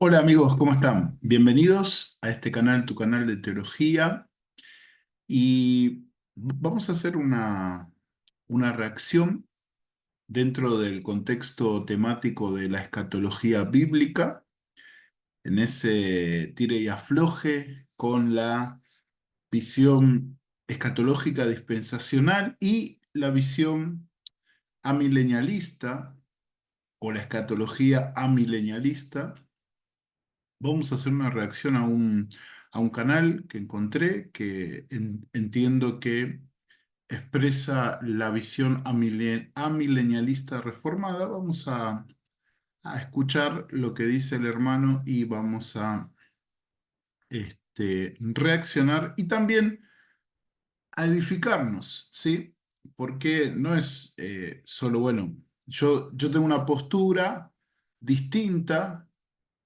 Hola amigos, ¿cómo están? Bienvenidos a este canal, tu canal de teología. Y vamos a hacer una reacción dentro del contexto temático de la escatología bíblica, en ese tire y afloje con la visión escatológica dispensacional y la visión amilenialista o la escatología amilenialista. Vamos a hacer una reacción a un canal que encontré que entiendo que expresa la visión amilenialista reformada. Vamos a escuchar lo que dice el hermano y vamos a reaccionar y también a edificarnos, ¿sí? Porque no es solo, bueno, yo tengo una postura distinta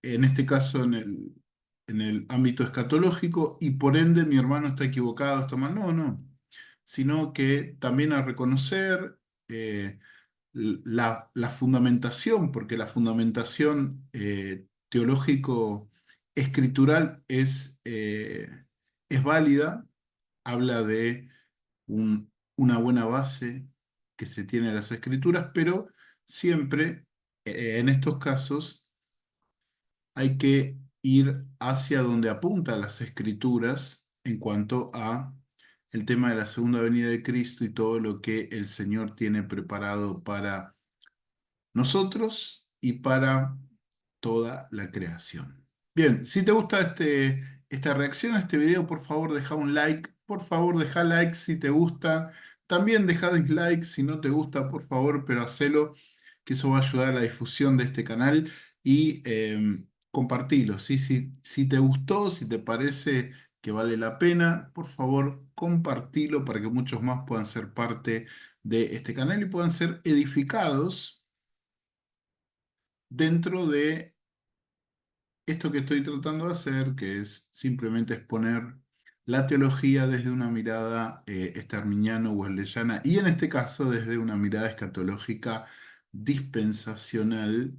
en este caso en el ámbito escatológico, y por ende mi hermano está equivocado, está mal. No, no. Sino que también a reconocer la fundamentación, porque la fundamentación teológico-escritural es válida, habla de una buena base que se tiene en las escrituras, pero siempre en estos casos hay que ir hacia donde apuntan las escrituras en cuanto a el tema de la segunda venida de Cristo y todo lo que el Señor tiene preparado para nosotros y para toda la creación. Bien, si te gusta esta reacción a este video, por favor deja un like, por favor deja like si te gusta, también deja dislike si no te gusta, por favor, pero hacelo, que eso va a ayudar a la difusión de este canal y compartilo, ¿sí? Si te gustó, si te parece que vale la pena, por favor, compartilo para que muchos más puedan ser parte de este canal y puedan ser edificados dentro de esto que estoy tratando de hacer, que es simplemente exponer la teología desde una mirada estarminiano-wesleyana y en este caso desde una mirada escatológica dispensacional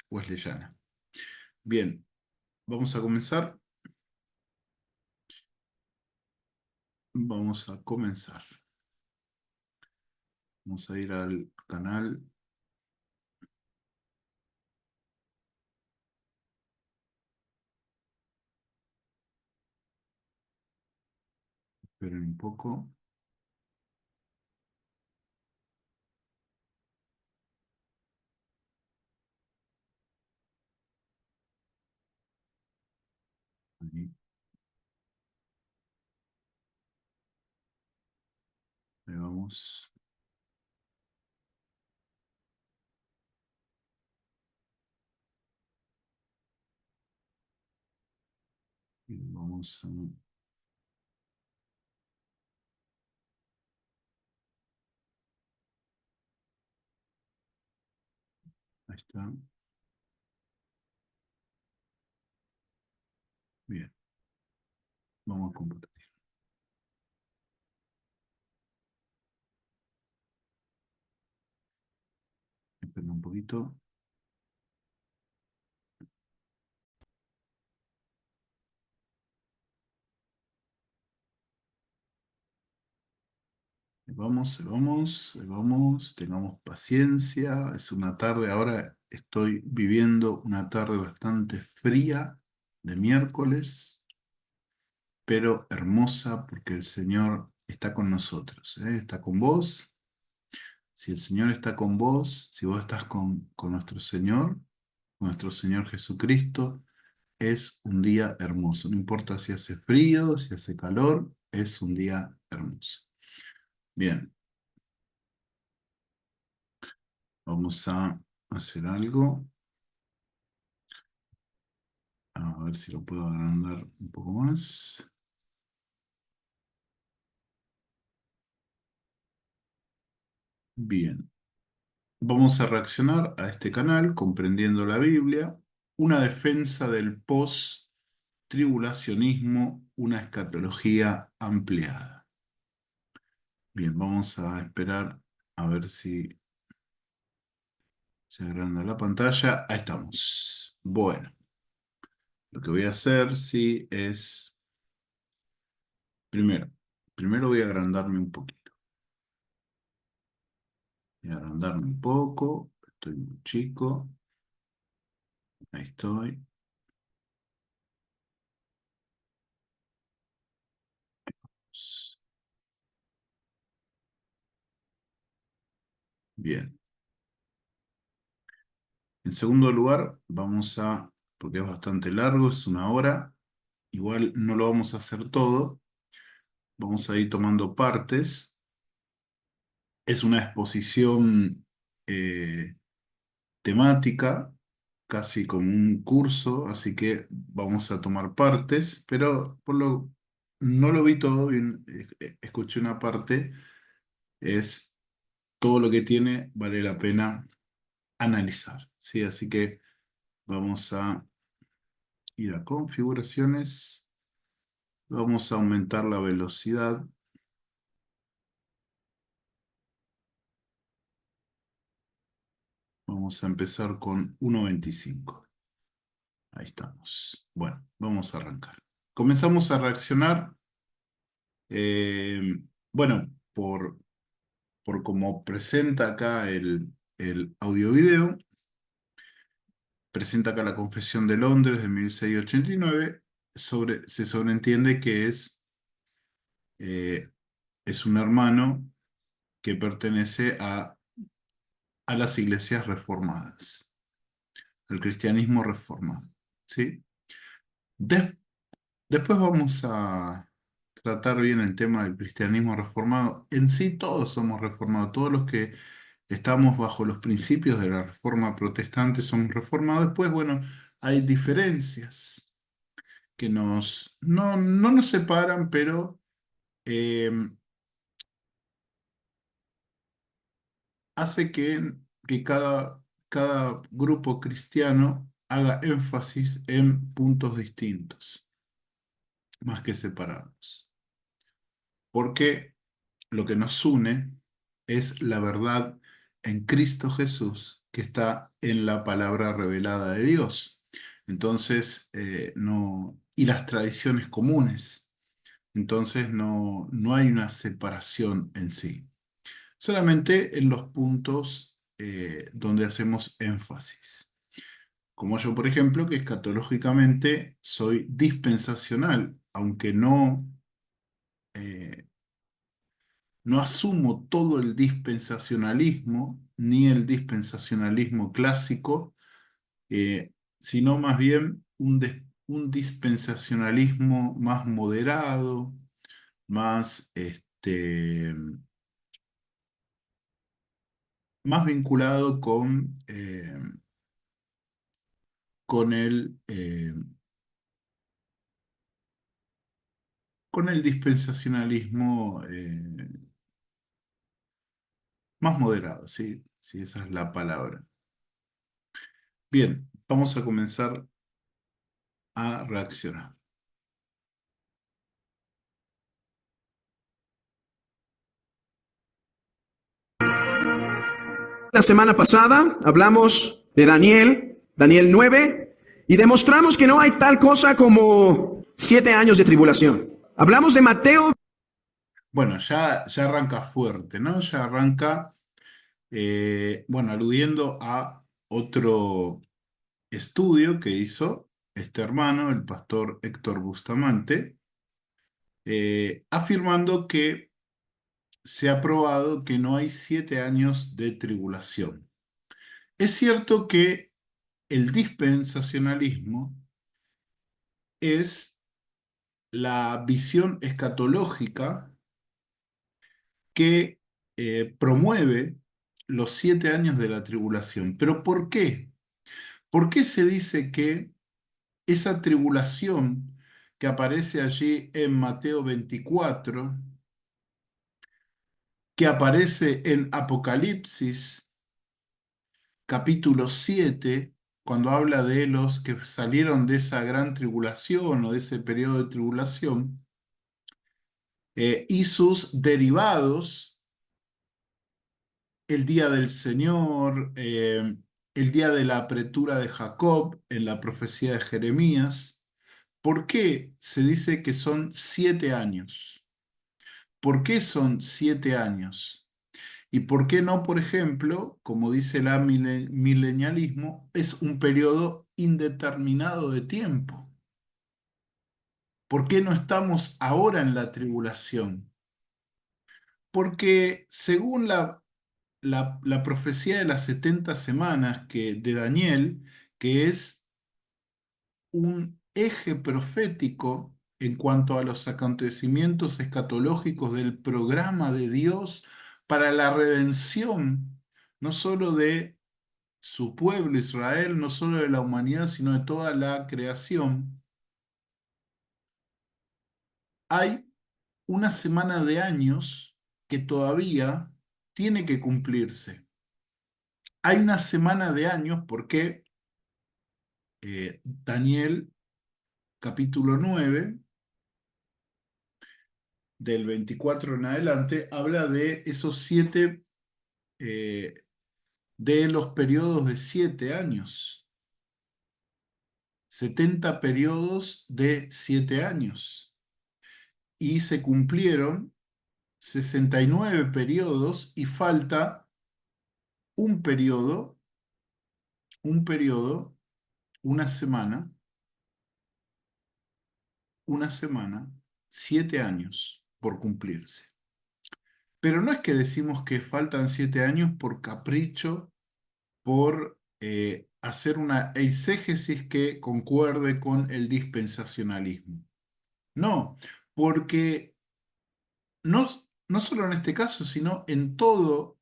wesleyana. Bien, vamos a comenzar. Vamos a comenzar. Vamos a ir al canal. Esperen un poco. Ahí, ahí vamos. Y vamos a... Ahí está. Bien, vamos a compartir. Esperen un poquito. Vamos, vamos, vamos, tengamos paciencia. Es una tarde, ahora estoy viviendo una tarde bastante fría de miércoles, pero hermosa porque el Señor está con nosotros, ¿eh? Está con vos. Si el Señor está con vos, si vos estás con nuestro Señor Jesucristo, es un día hermoso. No importa si hace frío, si hace calor, es un día hermoso. Bien. Vamos a hacer algo. A ver si lo puedo agrandar un poco más. Bien. Vamos a reaccionar a este canal comprendiendo la Biblia, una defensa del post-tribulacionismo, una escatología ampliada. Bien, vamos a esperar a ver si se agranda la pantalla. Ahí estamos. Bueno. Lo que voy a hacer, sí, es, primero, primero voy a agrandarme un poquito. Voy a agrandarme un poco, estoy muy chico, ahí estoy. Bien. En segundo lugar, porque es bastante largo, es una hora, igual no lo vamos a hacer todo, vamos a ir tomando partes. Es una exposición temática, casi como un curso, así que vamos a tomar partes, pero no lo vi todo bien, escuché una parte, es todo lo que tiene, vale la pena analizar, ¿sí? Así que vamos a ir a configuraciones, vamos a aumentar la velocidad, vamos a empezar con 1.25. Ahí estamos. Bueno, vamos a arrancar. Comenzamos a reaccionar. eh, bueno, por cómo presenta acá el audio-video, presenta acá la Confesión de Londres de 1689, se sobreentiende que eh, es un hermano que pertenece a las iglesias reformadas, al cristianismo reformado, ¿sí? Des- Después vamos a tratar bien el tema del cristianismo reformado. En sí todos somos reformados, todos los que estamos bajo los principios de la reforma protestante somos reformados. Después, bueno, hay diferencias que no nos separan, pero eh, hace que cada grupo cristiano haga énfasis en puntos distintos, más que separarnos. Porque lo que nos une es la verdad en Cristo Jesús que está en la palabra revelada de Dios. Entonces, y las tradiciones comunes. Entonces, no hay una separación en sí. Solamente en los puntos donde hacemos énfasis. Como yo, por ejemplo, que escatológicamente soy dispensacional, aunque eh, no asumo todo el dispensacionalismo, ni el dispensacionalismo clásico, sino más bien un dispensacionalismo más moderado, más, más vinculado con con el dispensacionalismo más moderado, ¿sí? Sí, esa es la palabra. Bien, vamos a comenzar a reaccionar. La semana pasada hablamos de Daniel 9, y demostramos que no hay tal cosa como 7 años de tribulación. Hablamos de Mateo. Bueno, ya arranca fuerte, ¿no? Ya arranca, bueno, aludiendo a otro estudio que hizo este hermano, el pastor Héctor Bustamante, afirmando que se ha probado que no hay 7 años de tribulación. Es cierto que el dispensacionalismo es la visión escatológica que promueve los 7 años de la tribulación. ¿Pero por qué? ¿Por qué se dice que esa tribulación que aparece allí en Mateo 24, que aparece en Apocalipsis capítulo 7, cuando habla de los que salieron de esa gran tribulación o de ese periodo de tribulación, y sus derivados, el día del Señor, el día de la apretura de Jacob en la profecía de Jeremías, ¿Por qué se dice que son 7 años? ¿Por qué son 7 años? ¿Y por qué no, por ejemplo, como dice el milenialismo, es un periodo indeterminado de tiempo? ¿Por qué no estamos ahora en la tribulación? Porque según la profecía de las 70 semanas de Daniel, que es un eje profético en cuanto a los acontecimientos escatológicos del programa de Dios para la redención, no solo de su pueblo Israel, no solo de la humanidad, sino de toda la creación, hay una semana de años que todavía tiene que cumplirse. Hay una semana de años porque Daniel capítulo 9 del 24 en adelante, habla de esos eh, de los periodos de 7 años, 70 periodos de 7 años, y se cumplieron 69 periodos y falta un periodo, un periodo, una semana, 7 años por cumplirse. Pero no es que decimos que faltan 7 años por capricho, por hacer una eisegesis que concuerde con el dispensacionalismo. No, porque no, no solo en este caso, sino en todo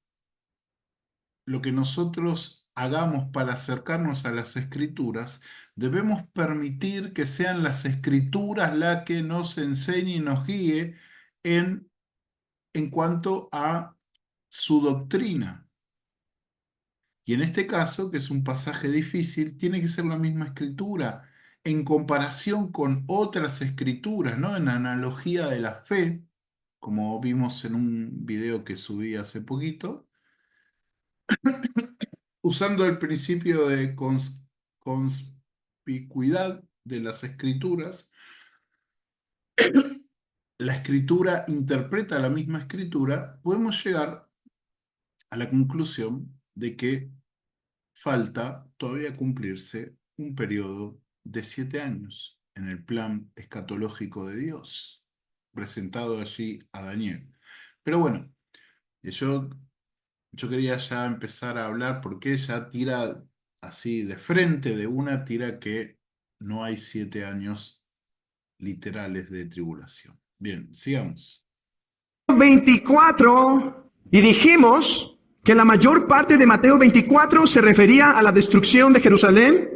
lo que nosotros hagamos para acercarnos a las escrituras, debemos permitir que sean las escrituras las que nos enseñe y nos guíe en cuanto a su doctrina. Y en este caso, que es un pasaje difícil, tiene que ser la misma escritura en comparación con otras escrituras, ¿no? En analogía de la fe, como vimos en un video que subí hace poquito, usando el principio de conspicuidad de las escrituras, la escritura interpreta la misma escritura, podemos llegar a la conclusión de que falta todavía cumplirse un periodo de 7 años en el plan escatológico de Dios, presentado allí a Daniel. Pero bueno, yo quería ya empezar a hablar porque ella tira así de frente, de una tira que no hay 7 años literales de tribulación. Bien, sigamos. 24 y dijimos que la mayor parte de Mateo 24 se refería a la destrucción de Jerusalén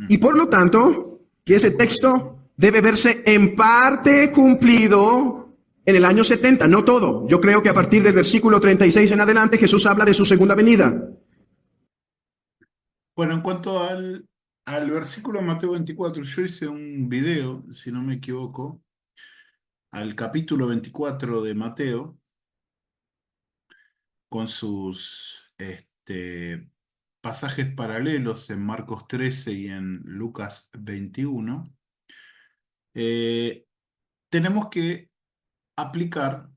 y Ujú. por lo tanto que ese texto debe verse en parte cumplido en el año 70, no todo. Yo creo que a partir del versículo 36 en adelante Jesús habla de su segunda venida. Bueno, en cuanto al versículo de Mateo 24, yo hice un video, si no me equivoco, al capítulo 24 de Mateo, con sus pasajes paralelos en Marcos 13 y en Lucas 21. eh, Tenemos que aplicar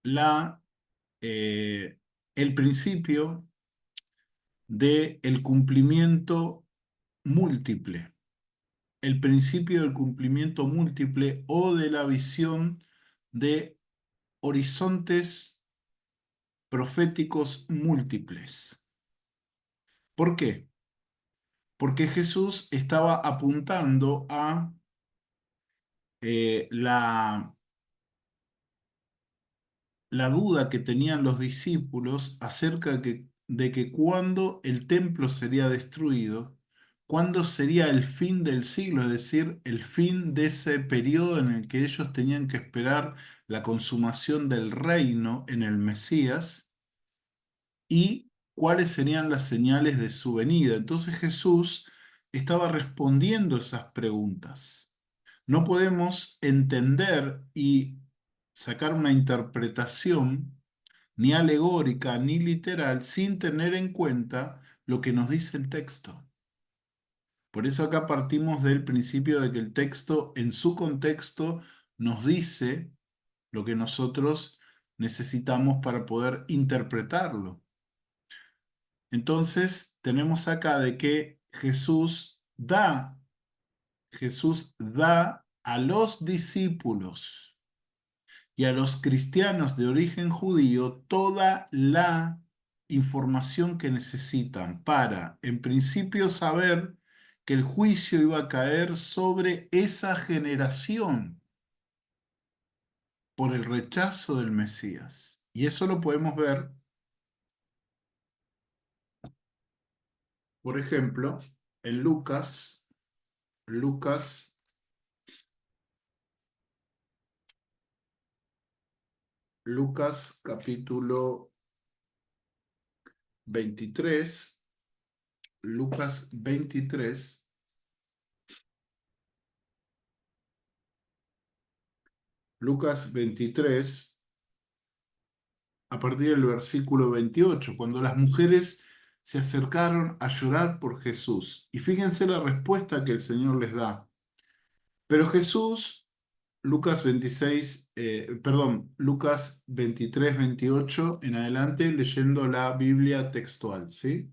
la, eh, el principio del cumplimiento múltiple, el principio del cumplimiento múltiple o de la visión de horizontes proféticos múltiples. ¿Por qué? Porque Jesús estaba apuntando a la duda que tenían los discípulos acerca de que cuándo el templo sería destruido, cuándo sería el fin del siglo, es decir, el fin de ese periodo en el que ellos tenían que esperar la consumación del reino en el Mesías y cuáles serían las señales de su venida. Entonces Jesús estaba respondiendo esas preguntas. No podemos entender y sacar una interpretación ni alegórica ni literal sin tener en cuenta lo que nos dice el texto. Por eso acá partimos del principio de que el texto en su contexto nos dice lo que nosotros necesitamos para poder interpretarlo. Entonces tenemos acá de que Jesús da a los discípulos y a los cristianos de origen judío toda la información que necesitan para, en principio, saber que el juicio iba a caer sobre esa generación por el rechazo del Mesías. Y eso lo podemos ver, por ejemplo, en Lucas, Lucas capítulo 23, Lucas 23, Lucas 23, a partir del versículo 28, cuando las mujeres se acercaron a llorar por Jesús. Y fíjense la respuesta que el Señor les da. Pero Jesús, Lucas 23, 28 en adelante, leyendo la Biblia textual, ¿sí?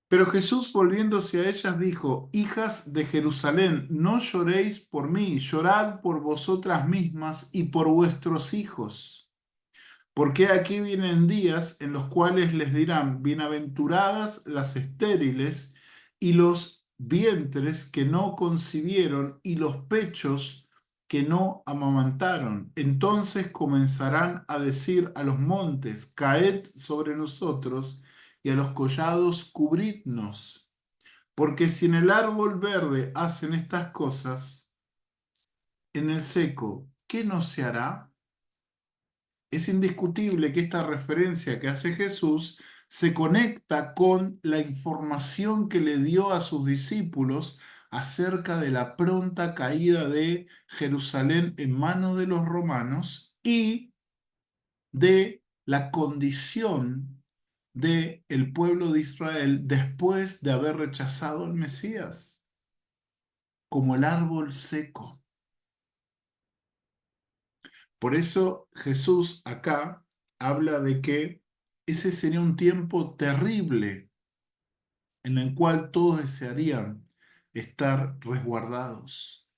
Pero Jesús, volviéndose a ellas, dijo: Hijas de Jerusalén, no lloréis por mí, llorad por vosotras mismas y por vuestros hijos. Porque aquí vienen días en los cuales les dirán: bienaventuradas las estériles y los vientres que no concibieron y los pechos que no amamantaron. Entonces comenzarán a decir a los montes: caed sobre nosotros, y a los collados: cubridnos. Porque si en el árbol verde hacen estas cosas, en el seco, ¿qué no se hará? Es indiscutible que esta referencia que hace Jesús se conecta con la información que le dio a sus discípulos acerca de la pronta caída de Jerusalén en manos de los romanos y de la condición del pueblo de Israel después de haber rechazado al Mesías, como el árbol seco. Por eso Jesús acá habla de que ese sería un tiempo terrible en el cual todos desearían estar resguardados.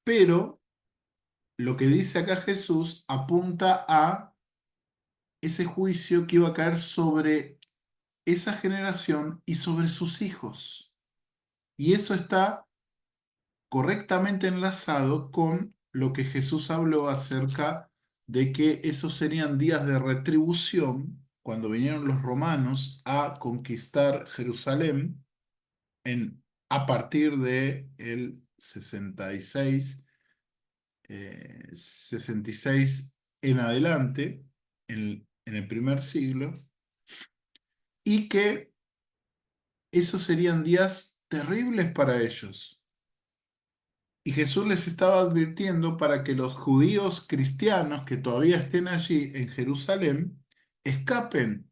Pero lo que dice acá Jesús apunta a ese juicio que iba a caer sobre esa generación y sobre sus hijos. Y eso está correctamente enlazado con lo que Jesús habló acerca de que esos serían días de retribución cuando vinieron los romanos a conquistar Jerusalén a partir de el 66 en adelante, en el primer siglo, y que esos serían días terribles para ellos. Y Jesús les estaba advirtiendo para que los judíos cristianos que todavía estén allí en Jerusalén escapen.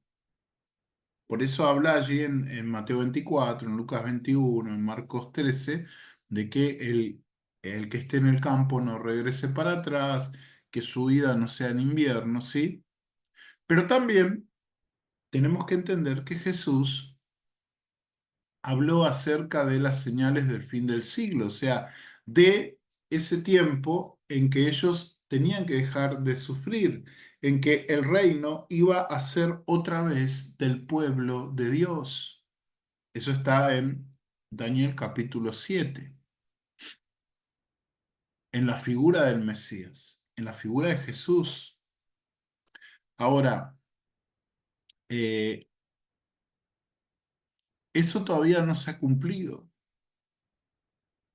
Por eso habla allí en Mateo 24, en Lucas 21, en Marcos 13, de que el que esté en el campo no regrese para atrás, que su vida no sea en invierno, ¿sí? Pero también tenemos que entender que Jesús habló acerca de las señales del fin del siglo, o sea, de ese tiempo en que ellos tenían que dejar de sufrir, en que el reino iba a ser otra vez del pueblo de Dios. Eso está en Daniel capítulo 7, en la figura del Mesías, en la figura de Jesús. Ahora, eh, eso todavía no se ha cumplido.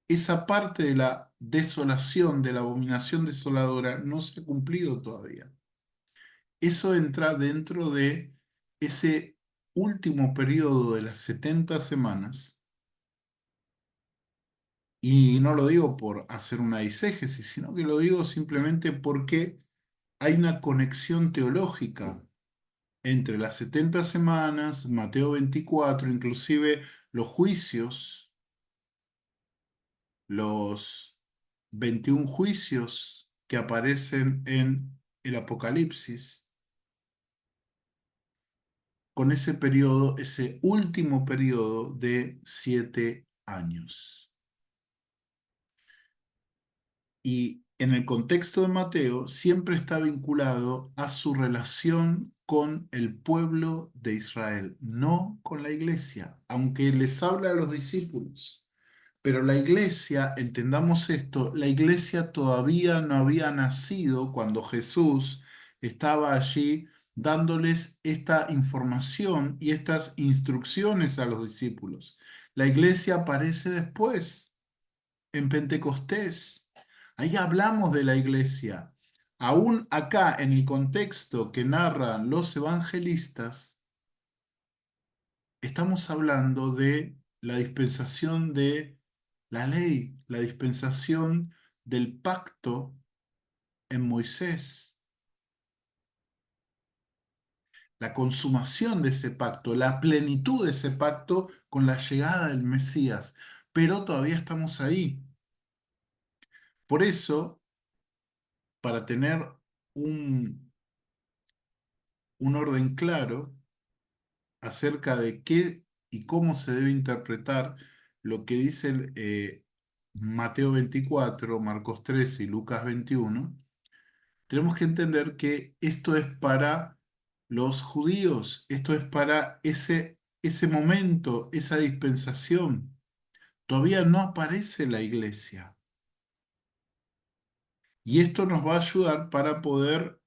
Esa parte de la desolación, de la abominación desoladora, no se ha cumplido todavía. Eso entra dentro de ese último periodo de las 70 semanas, y no lo digo por hacer una eisegesis, sino que lo digo simplemente porque hay una conexión teológica entre las 70 semanas, Mateo 24, inclusive Los juicios, los 21 juicios que aparecen en el Apocalipsis, con ese periodo, ese último periodo de 7 años. Y en el contexto de Mateo siempre está vinculado a su relación con el pueblo de Israel, no con la iglesia, aunque les habla a los discípulos. Pero la iglesia, entendamos esto, la iglesia todavía no había nacido cuando Jesús estaba allí dándoles esta información y estas instrucciones a los discípulos. La iglesia aparece después, en Pentecostés. Ahí hablamos de la iglesia. Aún acá, en el contexto que narran los evangelistas, estamos hablando de la dispensación de la ley, la dispensación del pacto en Moisés, la consumación de ese pacto, la plenitud de ese pacto con la llegada del Mesías. Pero todavía estamos ahí. Por eso, para tener un, un orden claro acerca de qué y cómo se debe interpretar lo que dice Mateo 24, Marcos 13 y Lucas 21, tenemos que entender que esto es para los judíos, esto es para ese momento, esa dispensación. Todavía no aparece la iglesia. Y esto nos va a ayudar para poder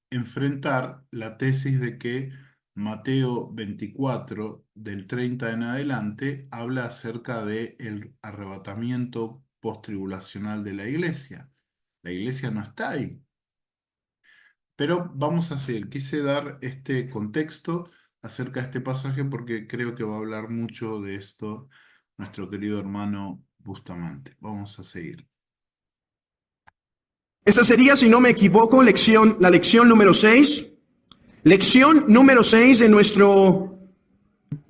enfrentar la tesis de que Mateo 24, del 30 en adelante, habla acerca del arrebatamiento postribulacional de la iglesia. La iglesia no está ahí. Pero vamos a seguir. Quise dar este contexto acerca de este pasaje porque creo que va a hablar mucho de esto nuestro querido hermano Bustamante. Vamos a seguir. Esta sería, si no me equivoco, la lección número 6. Lección número 6 de nuestro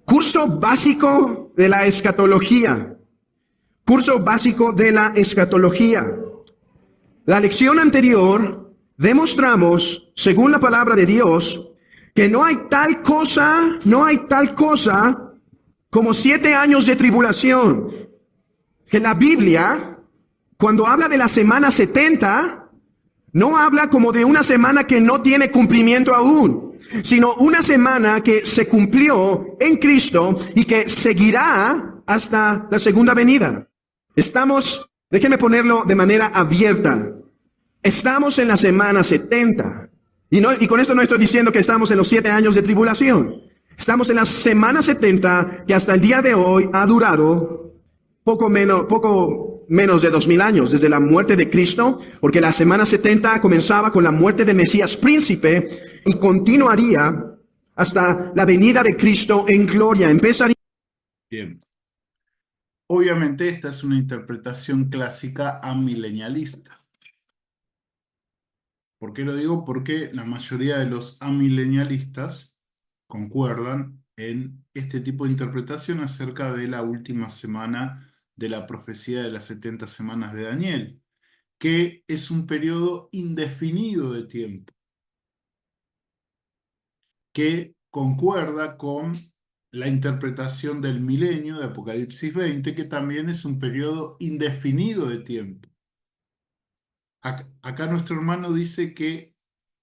curso básico de la escatología. Curso básico de la escatología. La lección anterior demostramos, según la palabra de Dios, que no hay tal cosa como 7 años de tribulación. Que la Biblia, cuando habla de la semana 70, no habla como de una semana que no tiene cumplimiento aún, sino una semana que se cumplió en Cristo y que seguirá hasta la segunda venida. Déjenme ponerlo de manera abierta. Estamos en la semana 70. Y con esto no estoy diciendo que estamos en los 7 años de tribulación. Estamos en la semana 70 que hasta el día de hoy ha durado poco menos de 2000 años, desde la muerte de Cristo, porque la semana 70 comenzaba con la muerte de Mesías príncipe y continuaría hasta la venida de Cristo en gloria. Empezaría. Bien. Obviamente esta es una interpretación clásica amilenialista. ¿Por qué lo digo? Porque la mayoría de los amilenialistas concuerdan en este tipo de interpretación acerca de la última semana de la profecía de las 70 semanas de Daniel, que es un periodo indefinido de tiempo, que concuerda con la interpretación del milenio de Apocalipsis 20, que también es un periodo indefinido de tiempo. Acá nuestro hermano dice que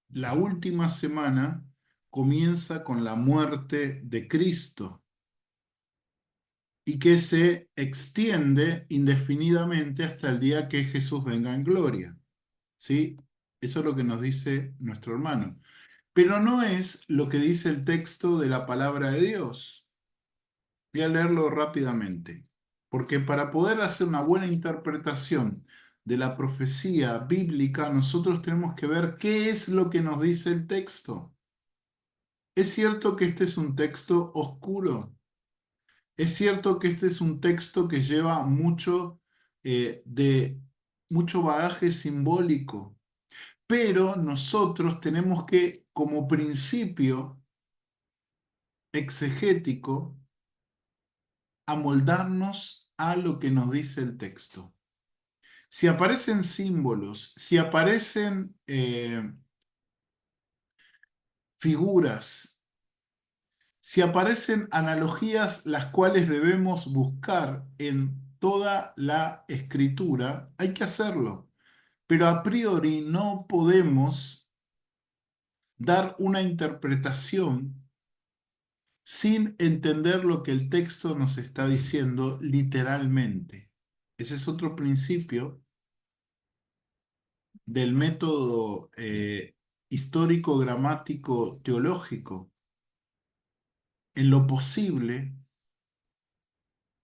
la última semana comienza con la muerte de Cristo y que se extiende indefinidamente hasta el día que Jesús venga en gloria. ¿Sí? Eso es lo que nos dice nuestro hermano. Pero no es lo que dice el texto de la palabra de Dios. Voy a leerlo rápidamente, porque para poder hacer una buena interpretación de la profecía bíblica, nosotros tenemos que ver qué es lo que nos dice el texto. Es cierto que este es un texto oscuro. Es cierto que este es un texto que lleva mucho bagaje simbólico, pero nosotros tenemos que, como principio exegético, amoldarnos a lo que nos dice el texto. Si aparecen símbolos, si aparecen figuras, si aparecen analogías las cuales debemos buscar en toda la escritura, hay que hacerlo. Pero a priori no podemos dar una interpretación sin entender lo que el texto nos está diciendo literalmente. Ese es otro principio del método histórico, gramático, teológico. En lo posible,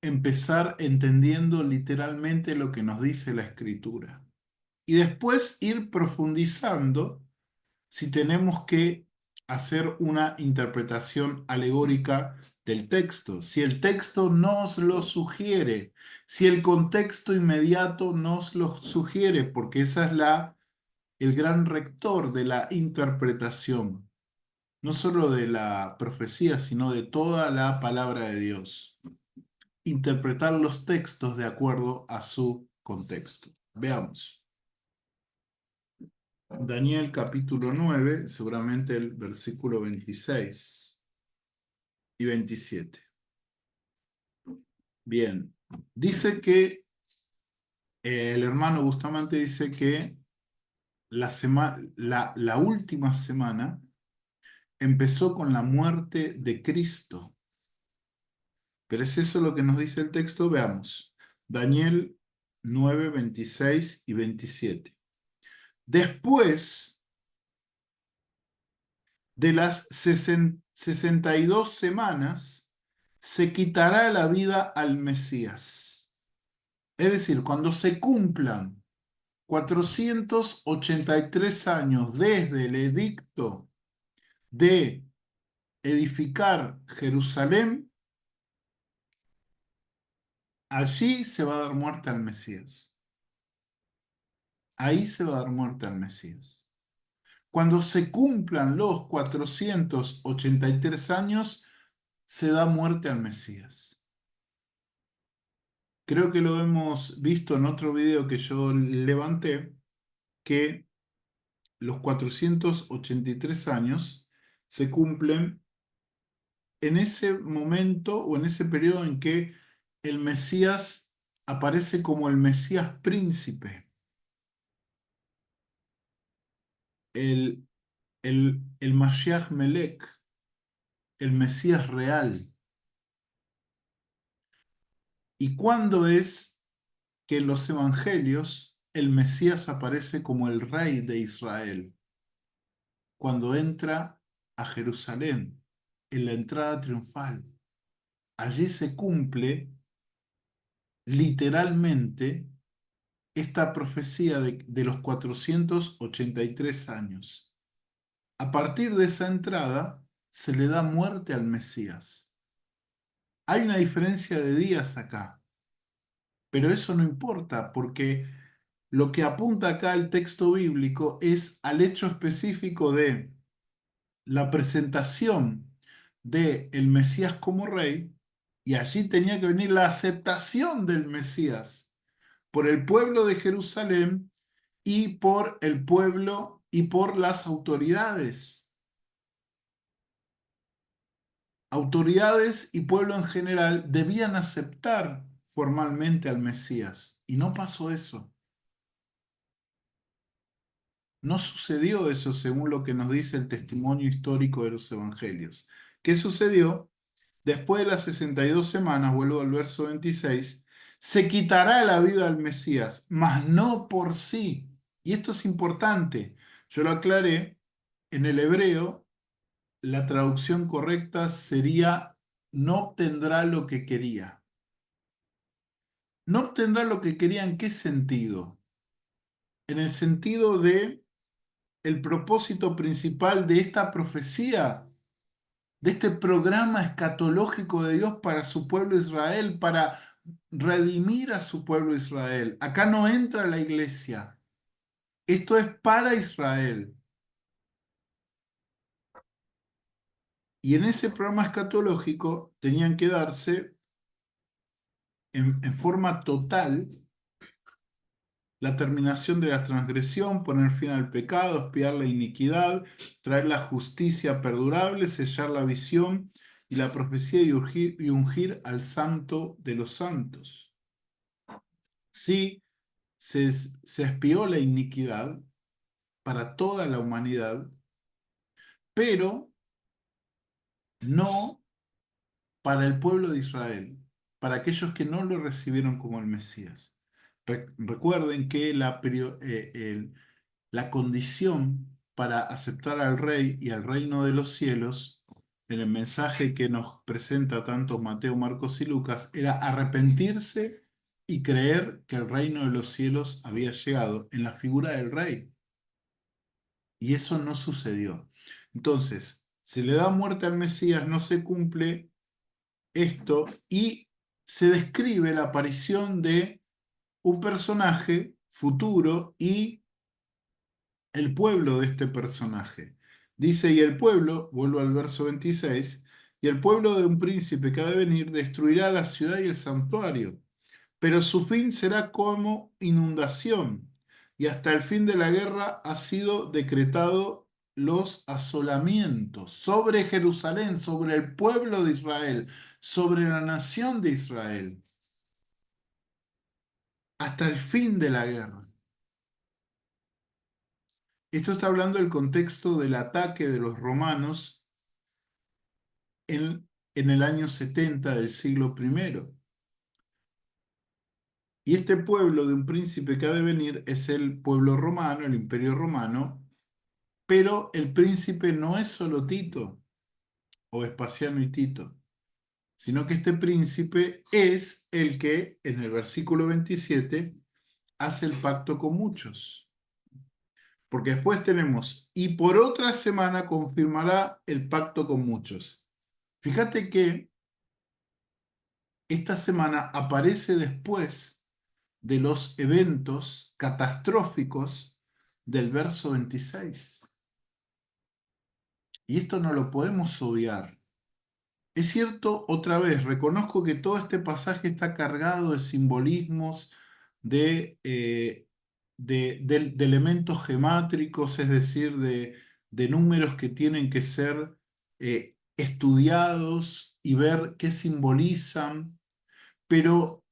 empezar entendiendo literalmente lo que nos dice la escritura. Y después ir profundizando si tenemos que hacer una interpretación alegórica del texto, si el texto nos lo sugiere, si el contexto inmediato nos lo sugiere, porque esa es el gran rector de la interpretación, no solo de la profecía, sino de toda la palabra de Dios. Interpretar los textos de acuerdo a su contexto. Veamos. Daniel capítulo 9, seguramente el versículo 26 y 27. Bien, dice que el hermano Bustamante dice que la última semana empezó con la muerte de Cristo. Pero ¿es eso lo que nos dice el texto? Veamos. Daniel 9, 26 y 27. Después de las 62 semanas, se quitará la vida al Mesías. Es decir, cuando se cumplan 483 años desde el edicto de edificar Jerusalén, allí se va a dar muerte al Mesías. Ahí se va a dar muerte al Mesías. Cuando se cumplan los 483 años, se da muerte al Mesías. Creo que lo hemos visto en otro video que yo levanté, que los 483 años se cumplen en ese momento o en ese periodo en que el Mesías aparece como el Mesías príncipe, el, el Mashiach Melech, el Mesías real. ¿Y cuándo es que en los evangelios el Mesías aparece como el rey de Israel? Cuando entra a Jerusalén, en la entrada triunfal. Allí se cumple literalmente esta profecía de los 483 años. A partir de esa entrada se le da muerte al Mesías. Hay una diferencia de días acá, pero eso no importa porque lo que apunta acá el texto bíblico es al hecho específico de la presentación de el Mesías como rey, y allí tenía que venir la aceptación del Mesías por el pueblo de Jerusalén y por el pueblo y por las autoridades. Autoridades y pueblo en general debían aceptar formalmente al Mesías, y no pasó eso. No sucedió eso según lo que nos dice el testimonio histórico de los evangelios. ¿Qué sucedió? Después de las 62 semanas, vuelvo al verso 26, se quitará la vida al Mesías, mas no por sí. Y esto es importante. Yo lo aclaré. En el hebreo, la traducción correcta sería no obtendrá lo que quería. No obtendrá lo que quería, ¿en qué sentido? En el sentido de el propósito principal de esta profecía, de este programa escatológico de Dios para su pueblo Israel, para redimir a su pueblo Israel. Acá no entra la iglesia. Esto es para Israel. Y en ese programa escatológico tenían que darse en forma total la terminación de la transgresión, poner fin al pecado, expiar la iniquidad, traer la justicia perdurable, sellar la visión y la profecía y ungir al santo de los santos. Sí, se expió la iniquidad para toda la humanidad, pero no para el pueblo de Israel, para aquellos que no lo recibieron como el Mesías. Recuerden que la condición para aceptar al Rey y al reino de los cielos, en el mensaje que nos presenta tanto Mateo, Marcos y Lucas, era arrepentirse y creer que el reino de los cielos había llegado en la figura del Rey. Y eso no sucedió. Entonces, se le da muerte al Mesías, no se cumple esto y se describe la aparición de un personaje futuro y el pueblo de este personaje. Dice, y el pueblo, vuelvo al verso 26, y el pueblo de un príncipe que ha de venir destruirá la ciudad y el santuario, pero su fin será como inundación, y hasta el fin de la guerra ha sido decretado los asolamientos sobre Jerusalén, sobre el pueblo de Israel, sobre la nación de Israel, hasta el fin de la guerra. Esto está hablando del contexto del ataque de los romanos en el año 70 del siglo primero. Y este pueblo de un príncipe que ha de venir es el pueblo romano, el imperio romano, pero el príncipe no es solo Tito o Vespasiano y Tito, sino que este príncipe es el que en el versículo 27 hace el pacto con muchos. Porque después tenemos, y por otra semana confirmará el pacto con muchos. Fíjate que esta semana aparece después de los eventos catastróficos del verso 26. Y esto no lo podemos obviar. Es cierto, otra vez, reconozco que todo este pasaje está cargado de simbolismos, de elementos gemátricos, es decir, de números que tienen que ser estudiados y ver qué simbolizan, pero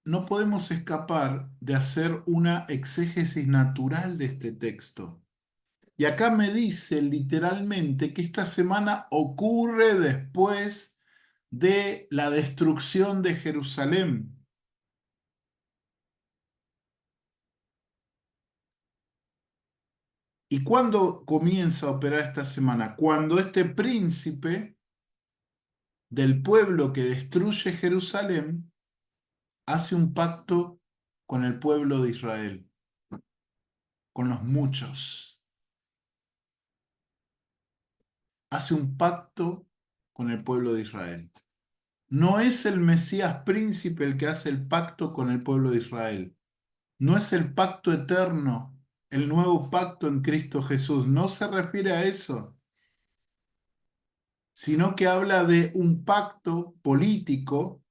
no podemos escapar de hacer una exégesis natural de este texto. Y acá me dice literalmente que esta semana ocurre después de la destrucción de Jerusalén. ¿Y cuándo comienza a operar esta semana? Cuando este príncipe del pueblo que destruye Jerusalén hace un pacto con el pueblo de Israel, con los muchos. Hace un pacto con el pueblo de Israel. No es el Mesías príncipe el que hace el pacto con el pueblo de Israel. No es el pacto eterno, el nuevo pacto en Cristo Jesús. No se refiere a eso, sino que habla de un pacto político,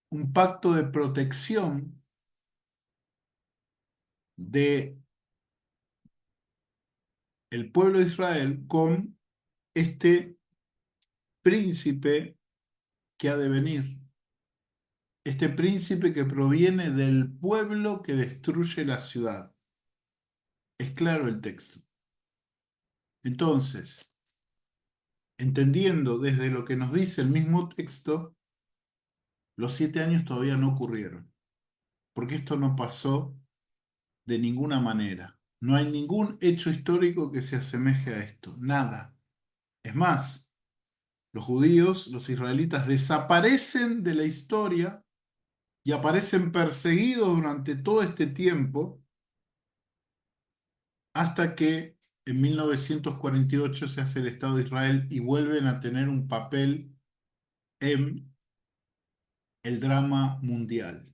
un pacto de protección de el pueblo de Israel con este príncipe que ha de venir. Este príncipe que proviene del pueblo que destruye la ciudad. Es claro el texto. Entonces, entendiendo desde lo que nos dice el mismo texto, los 7 años todavía no ocurrieron, porque esto no pasó de ninguna manera. No hay ningún hecho histórico que se asemeje a esto, nada. Es más, los judíos, los israelitas, desaparecen de la historia y aparecen perseguidos durante todo este tiempo hasta que en 1948 se hace el Estado de Israel y vuelven a tener un papel en el drama mundial,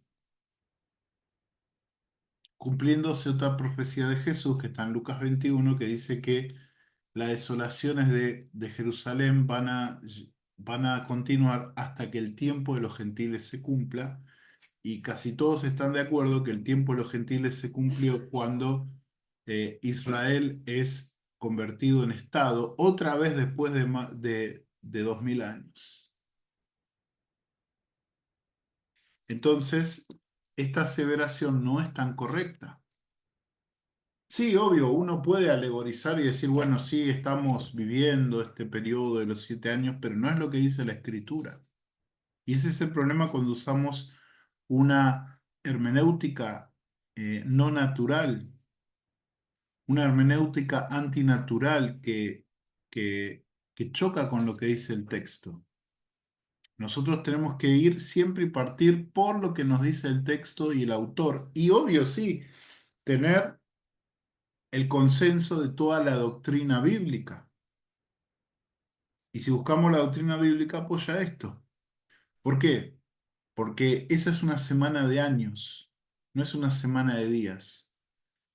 cumpliéndose otra profecía de Jesús que está en Lucas 21, que dice que las desolaciones de Jerusalén van a continuar hasta que el tiempo de los gentiles se cumpla, y casi todos están de acuerdo que el tiempo de los gentiles se cumplió cuando Israel es convertido en Estado otra vez después de 2000 años. Entonces, esta aseveración no es tan correcta. Sí, obvio, uno puede alegorizar y decir, bueno, sí, estamos viviendo este periodo de los 7 años, pero no es lo que dice la Escritura. Y ese es el problema cuando usamos una hermenéutica no natural, una hermenéutica antinatural que choca con lo que dice el texto. Nosotros tenemos que ir siempre y partir por lo que nos dice el texto y el autor. Y obvio, sí, tener el consenso de toda la doctrina bíblica. Y si buscamos la doctrina bíblica, apoya esto. ¿Por qué? Porque esa es una semana de años, no es una semana de días.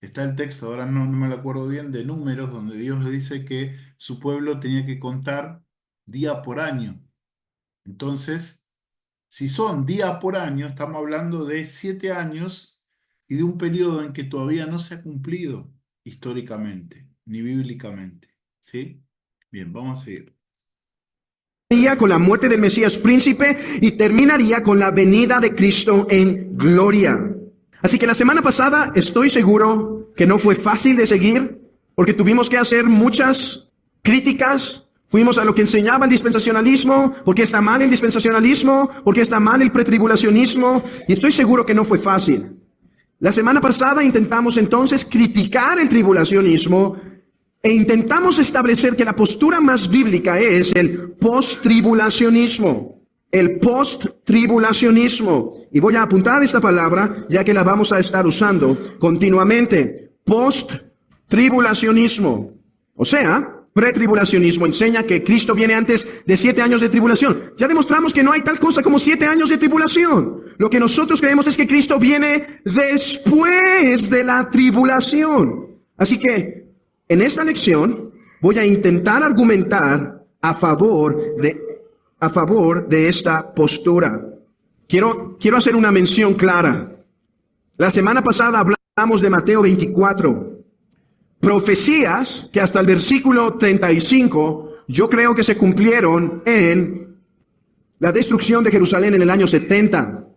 Está el texto, ahora no me lo acuerdo bien, de Números, donde Dios le dice que su pueblo tenía que contar día por año. Entonces, si son día por año, estamos hablando de 7 años y de un periodo en que todavía no se ha cumplido históricamente, ni bíblicamente. ¿Sí? Bien, vamos a seguir. Con la muerte del Mesías príncipe y terminaría con la venida de Cristo en gloria. Así que la semana pasada estoy seguro que no fue fácil de seguir porque tuvimos que hacer muchas críticas. Fuimos a lo que enseñaba el dispensacionalismo, porque está mal el dispensacionalismo, porque está mal el pretribulacionismo, y estoy seguro que no fue fácil. La semana pasada intentamos entonces criticar el tribulacionismo e intentamos establecer que la postura más bíblica es el post-tribulacionismo. El post-tribulacionismo. Y voy a apuntar esta palabra ya que la vamos a estar usando continuamente. Post-tribulacionismo. O sea, pretribulacionismo enseña que Cristo viene antes de 7 años de tribulación. Ya demostramos que no hay tal cosa como 7 años de tribulación. Lo que nosotros creemos es que Cristo viene después de la tribulación. Así que en esta lección voy a intentar argumentar a favor de esta postura. Quiero hacer una mención clara. La semana pasada hablamos de Mateo 24. Profecías que hasta el versículo 35 yo creo que se cumplieron en la destrucción de Jerusalén en el año 70.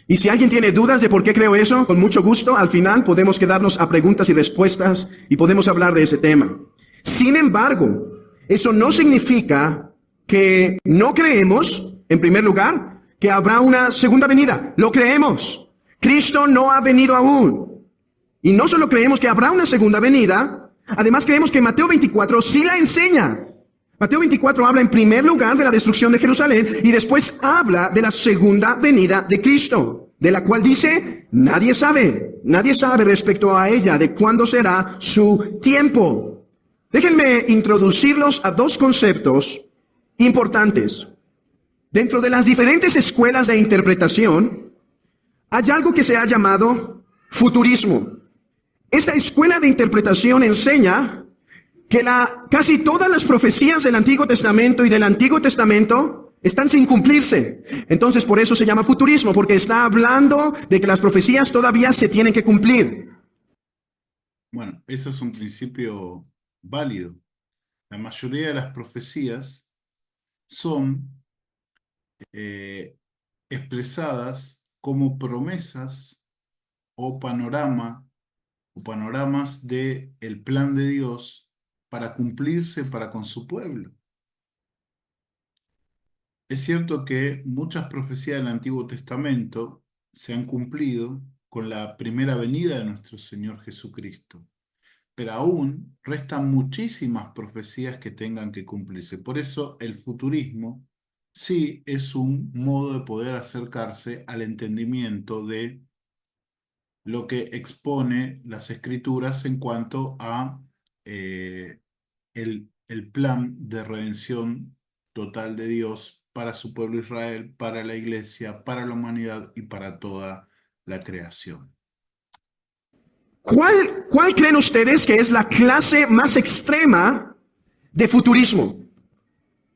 Y si alguien tiene dudas de por qué creo eso, con mucho gusto, al final podemos quedarnos a preguntas y respuestas y podemos hablar de ese tema. Sin embargo, eso no significa que no creemos, en primer lugar, que habrá una segunda venida. Lo creemos. Cristo no ha venido aún. Y no solo creemos que habrá una segunda venida, además creemos que Mateo 24 sí la enseña. Mateo 24 habla en primer lugar de la destrucción de Jerusalén y después habla de la segunda venida de Cristo, de la cual dice, nadie sabe respecto a ella de cuándo será su tiempo. Déjenme introducirlos a dos conceptos importantes. Dentro de las diferentes escuelas de interpretación, hay algo que se ha llamado futurismo. Esta escuela de interpretación enseña que casi todas las profecías del Antiguo Testamento y del Antiguo Testamento están sin cumplirse. Entonces, por eso se llama futurismo, porque está hablando de que las profecías todavía se tienen que cumplir. Bueno, eso es un principio válido. La mayoría de las profecías son expresadas como promesas o panoramas de el plan de Dios para cumplirse para con su pueblo. Es cierto que muchas profecías del Antiguo Testamento se han cumplido con la primera venida de nuestro Señor Jesucristo, pero aún restan muchísimas profecías que tengan que cumplirse. Por eso el futurismo sí es un modo de poder acercarse al entendimiento de lo que expone las Escrituras en cuanto a el plan de redención total de Dios para su pueblo Israel, para la iglesia, para la humanidad y para toda la creación. ¿Cuál creen ustedes que es la clase más extrema de futurismo?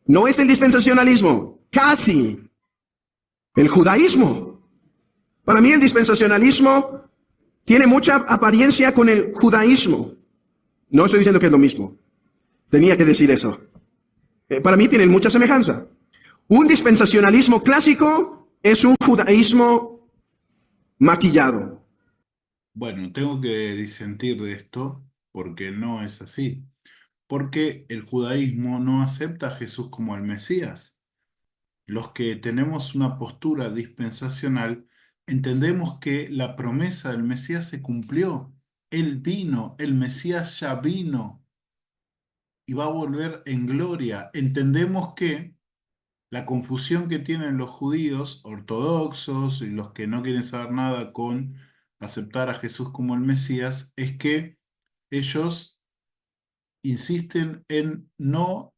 No es el dispensacionalismo, casi. El judaísmo. Para mí el dispensacionalismo tiene mucha apariencia con el judaísmo. No estoy diciendo que es lo mismo. Tenía que decir eso. Para mí tienen mucha semejanza. Un dispensacionalismo clásico es un judaísmo maquillado. Bueno, tengo que disentir de esto porque no es así. Porque el judaísmo no acepta a Jesús como el Mesías. Los que tenemos una postura dispensacional entendemos que la promesa del Mesías se cumplió. Él vino, el Mesías ya vino y va a volver en gloria. Entendemos que la confusión que tienen los judíos ortodoxos y los que no quieren saber nada con aceptar a Jesús como el Mesías es que ellos insisten en no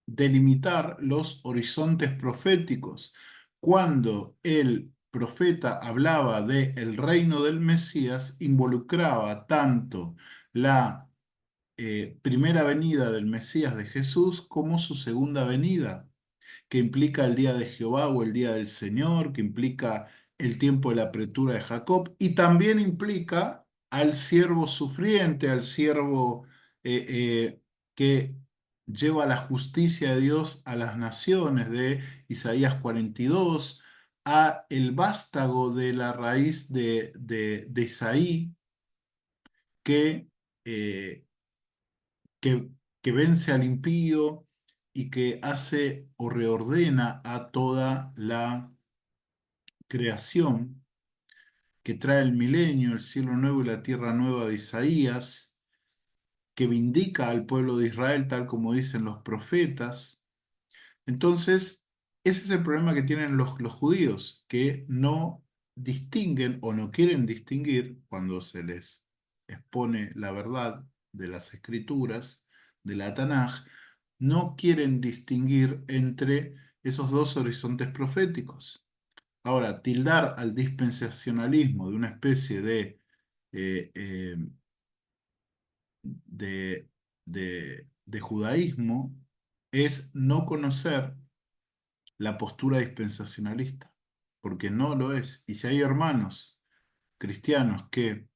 delimitar los horizontes proféticos. Cuando el profeta hablaba de el reino del Mesías, involucraba tanto la primera venida del Mesías de Jesús como su segunda venida, que implica el día de Jehová o el día del Señor, que implica el tiempo de la apretura de Jacob, y también implica al siervo sufriente, al siervo que lleva la justicia de Dios a las naciones, de Isaías 42, a el vástago de la raíz de Isaí, que, eh, que, que vence al impío y que hace o reordena a toda la creación, que trae el milenio, el cielo nuevo y la tierra nueva de Isaías, que vindica al pueblo de Israel tal como dicen los profetas. Entonces, ese es el problema que tienen los judíos, que no distinguen o no quieren distinguir cuando se les expone la verdad de las escrituras, de la Tanaj, no quieren distinguir entre esos dos horizontes proféticos. Ahora, tildar al dispensacionalismo de una especie eh, eh, de judaísmo es no conocer la postura dispensacionalista, porque no lo es. Y si hay hermanos cristianos que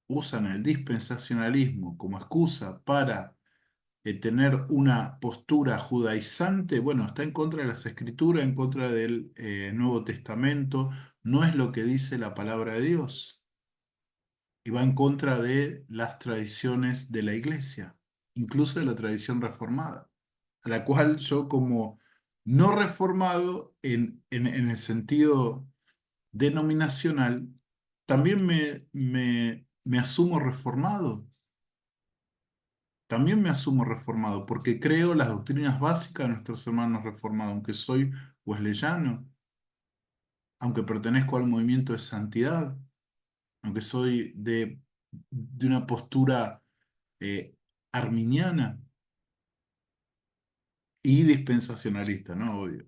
usan el dispensacionalismo como excusa para tener una postura judaizante, bueno, está en contra de las Escrituras, en contra del Nuevo Testamento, no es lo que dice la palabra de Dios, y va en contra de las tradiciones de la Iglesia, incluso de la tradición reformada, a la cual yo como no reformado en el sentido denominacional, también me asumo reformado. También me asumo reformado porque creo las doctrinas básicas de nuestros hermanos reformados, aunque soy wesleyano, aunque pertenezco al movimiento de santidad, aunque soy de una postura arminiana y dispensacionalista, ¿no? Obvio.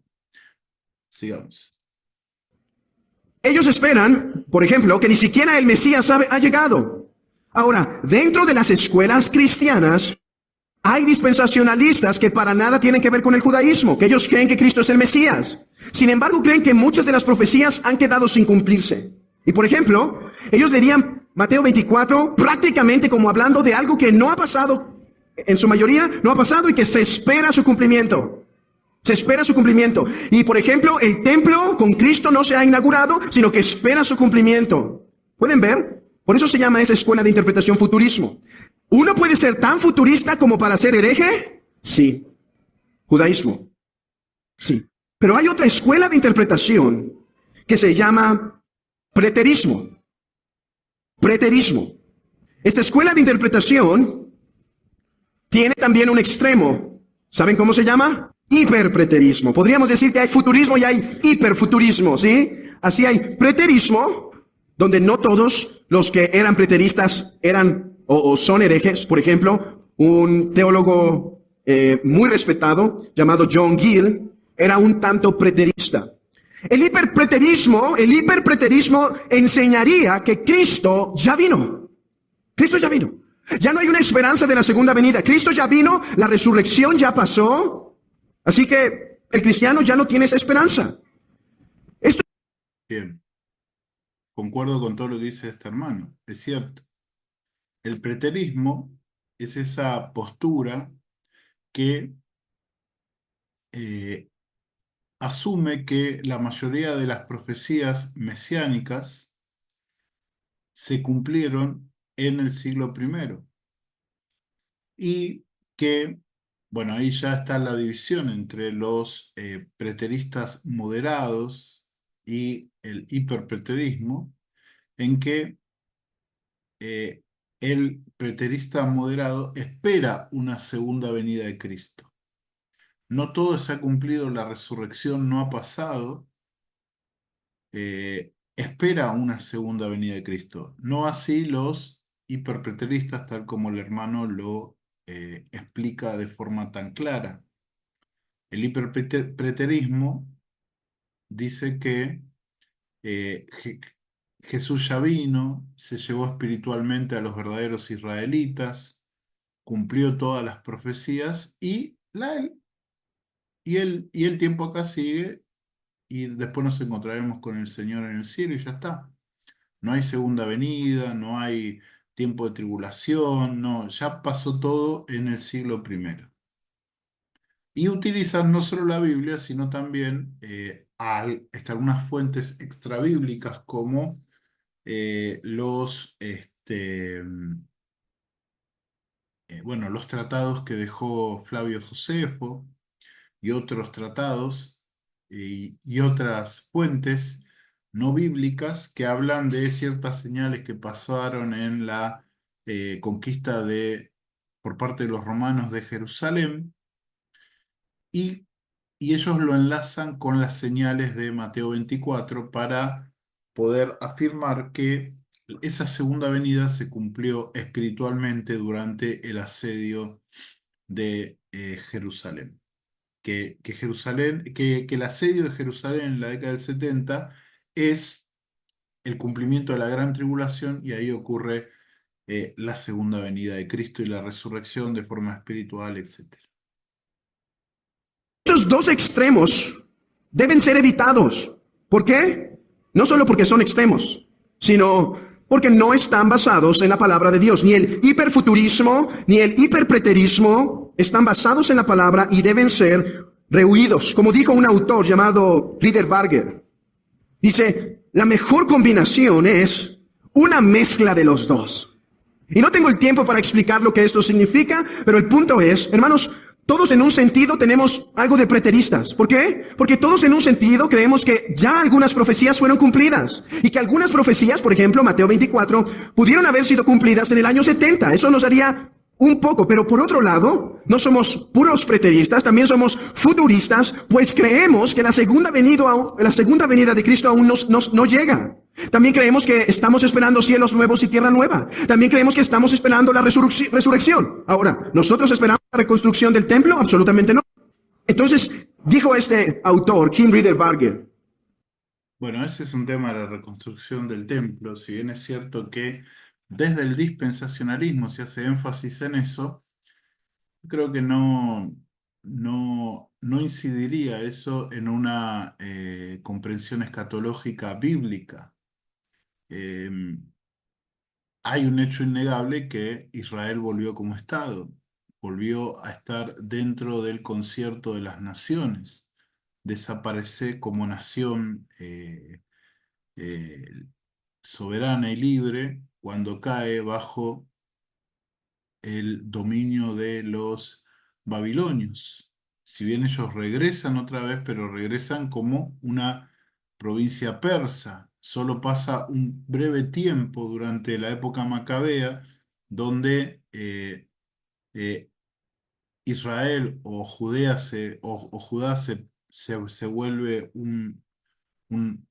Sigamos. Ellos esperan, por ejemplo, que ni siquiera el Mesías ha llegado. Ahora, dentro de las escuelas cristianas, hay dispensacionalistas que para nada tienen que ver con el judaísmo, que ellos creen que Cristo es el Mesías. Sin embargo, creen que muchas de las profecías han quedado sin cumplirse. Y por ejemplo, ellos leerían Mateo 24 prácticamente como hablando de algo que no ha pasado, en su mayoría no ha pasado y que se espera su cumplimiento. Se espera su cumplimiento. Y por ejemplo, el templo con Cristo no se ha inaugurado, sino que espera su cumplimiento. ¿Pueden ver? Por eso se llama esa escuela de interpretación futurismo. ¿Uno puede ser tan futurista como para ser hereje? Sí. Judaísmo. Sí. Pero hay otra escuela de interpretación que se llama preterismo. Preterismo. Esta escuela de interpretación tiene también un extremo. ¿Saben cómo se llama? Hiperpreterismo. Podríamos decir que hay futurismo y hay hiperfuturismo, ¿sí? Así hay preterismo, donde no todos los que eran preteristas eran o son herejes. Por ejemplo, un teólogo muy respetado llamado John Gill era un tanto preterista. El hiperpreterismo enseñaría que Cristo ya vino. Cristo ya vino. Ya no hay una esperanza de la segunda venida. Cristo ya vino, la resurrección ya pasó. Así que el cristiano ya no tiene esa esperanza. Esto Bien. concuerdo con todo lo que dice este hermano, es cierto. El preterismo es esa postura que eh, asume que la mayoría de las profecías mesiánicas se cumplieron en el siglo primero y que, bueno, ahí ya está la división entre los preteristas moderados y el hiperpreterismo, en que eh, el preterista moderado espera una segunda venida de Cristo. No todo se ha cumplido, la resurrección no ha pasado, espera una segunda venida de Cristo. No así los hiperpreteristas, tal como el hermano lo explica de forma tan clara. El hiperpreterismo dice que Jesús ya vino, se llevó espiritualmente a los verdaderos israelitas, cumplió todas las profecías y el tiempo acá sigue y después nos encontraremos con el Señor en el cielo y ya está. No hay segunda venida, no hay tiempo de tribulación, no, ya pasó todo en el siglo primero. Y utilizan no solo la Biblia, sino también algunas fuentes extrabíblicas como bueno, los tratados que dejó Flavio Josefo y otros tratados y otras fuentes no bíblicas que hablan de ciertas señales que pasaron en la conquista por parte de los romanos de Jerusalén y, y ellos lo enlazan con las señales de Mateo 24 para poder afirmar que esa segunda venida se cumplió espiritualmente durante el asedio de Jerusalén. Que el asedio de Jerusalén en la década del 70 es el cumplimiento de la gran tribulación y ahí ocurre la segunda venida de Cristo y la resurrección de forma espiritual, etc. Estos dos extremos deben ser evitados. ¿Por qué? No solo porque son extremos, sino porque no están basados en la palabra de Dios. Ni el hiperfuturismo, ni el hiperpreterismo están basados en la palabra y deben ser rehuidos. Como dijo un autor llamado Rieder Barger, dice, la mejor combinación es una mezcla de los dos. Y no tengo el tiempo para explicar lo que esto significa, pero el punto es, hermanos, todos en un sentido tenemos algo de preteristas. ¿Por qué? Porque todos en un sentido creemos que ya algunas profecías fueron cumplidas. Y que algunas profecías, por ejemplo, Mateo 24, pudieron haber sido cumplidas en el año 70. Eso nos haría un poco, pero por otro lado, no somos puros preteristas, también somos futuristas, pues creemos que la segunda venida de Cristo aún no llega. También creemos que estamos esperando cielos nuevos y tierra nueva. También creemos que estamos esperando la resurrección. Ahora, ¿nosotros esperamos la reconstrucción del templo? Absolutamente no. Entonces, dijo este autor, Kim Rieder Barger, Bueno, ese es un tema de la reconstrucción del templo, si bien es cierto que desde el dispensacionalismo se hace énfasis en eso, creo que no incidiría eso en una comprensión escatológica bíblica. Eh, Hay un hecho innegable que Israel volvió como Estado, volvió a estar dentro del concierto de las naciones, desaparece como nación eh, soberana y libre cuando cae bajo el dominio de los babilonios. Si bien ellos regresan otra vez, pero regresan como una provincia persa. Solo pasa un breve tiempo durante la época macabea donde eh, Israel o Judá se vuelve un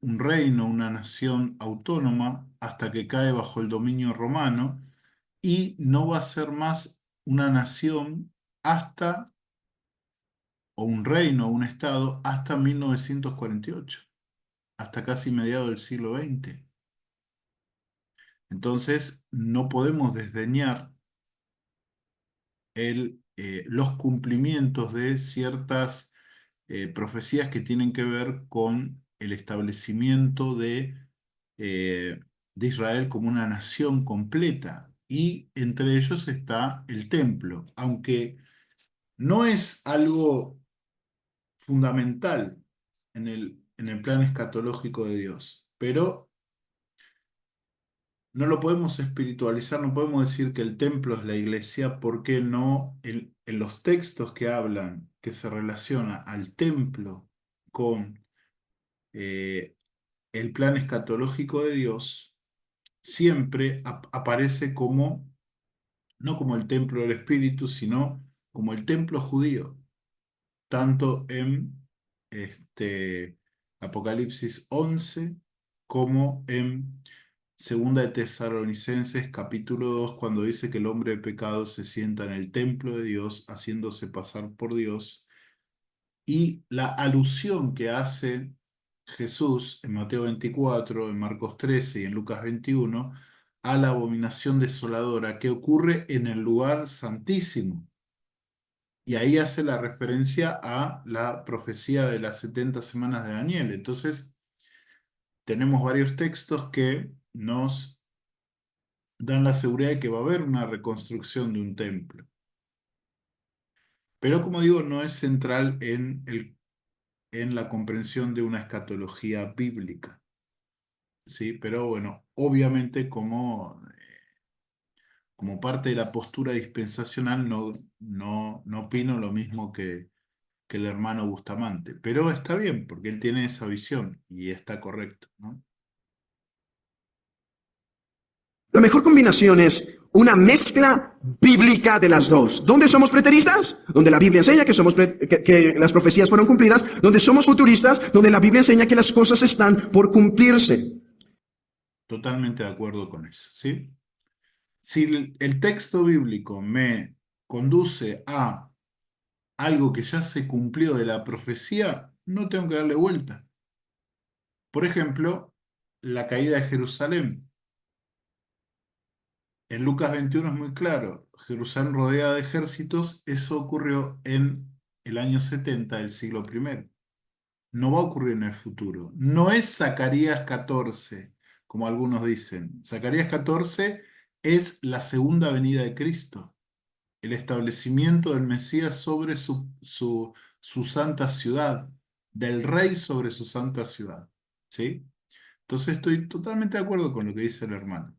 reino, una nación autónoma, hasta que cae bajo el dominio romano y no va a ser más una nación hasta, o un reino, o un estado, hasta 1948, hasta casi mediados del siglo XX. Entonces, no podemos desdeñar los cumplimientos de ciertas profecías que tienen que ver con el establecimiento de eh, de Israel como una nación completa. Y entre ellos está el templo, aunque no es algo fundamental en el plan escatológico de Dios, pero no lo podemos espiritualizar, no podemos decir que el templo es la iglesia, porque no en los textos que hablan, que se relaciona al templo con eh, el plan escatológico de Dios, siempre aparece como, no como el templo del Espíritu, sino como el templo judío, tanto en este, Apocalipsis 11 como en Segunda de Tesalonicenses capítulo 2, cuando dice que el hombre de pecado se sienta en el templo de Dios, haciéndose pasar por Dios, y la alusión que hace Jesús en Mateo 24, en Marcos 13 y en Lucas 21 a la abominación desoladora que ocurre en el lugar santísimo. Y ahí hace la referencia a la profecía de las 70 semanas de Daniel. Entonces, tenemos varios textos que nos dan la seguridad de que va a haber una reconstrucción de un templo. Pero como digo, no es central en la comprensión de una escatología bíblica. ¿Sí? Pero bueno, obviamente como parte de la postura dispensacional no opino lo mismo que el hermano Bustamante. Pero está bien, porque él tiene esa visión y está correcto, ¿no? La mejor combinación es una mezcla bíblica de las dos. ¿Dónde somos preteristas? Donde la Biblia enseña que, que las profecías fueron cumplidas. Donde somos futuristas, donde la Biblia enseña que las cosas están por cumplirse. Totalmente de acuerdo con eso, ¿sí? Si el texto bíblico me conduce a algo que ya se cumplió de la profecía, no tengo que darle vuelta. Por ejemplo, la caída de Jerusalén. En Lucas 21 es muy claro, Jerusalén rodeada de ejércitos, eso ocurrió en el año 70 del siglo primero. No va a ocurrir en el futuro. No es Zacarías 14, como algunos dicen. Zacarías 14 es la segunda venida de Cristo, el establecimiento del Mesías sobre su santa ciudad, del rey sobre su santa ciudad. ¿Sí? Entonces estoy totalmente de acuerdo con lo que dice el hermano.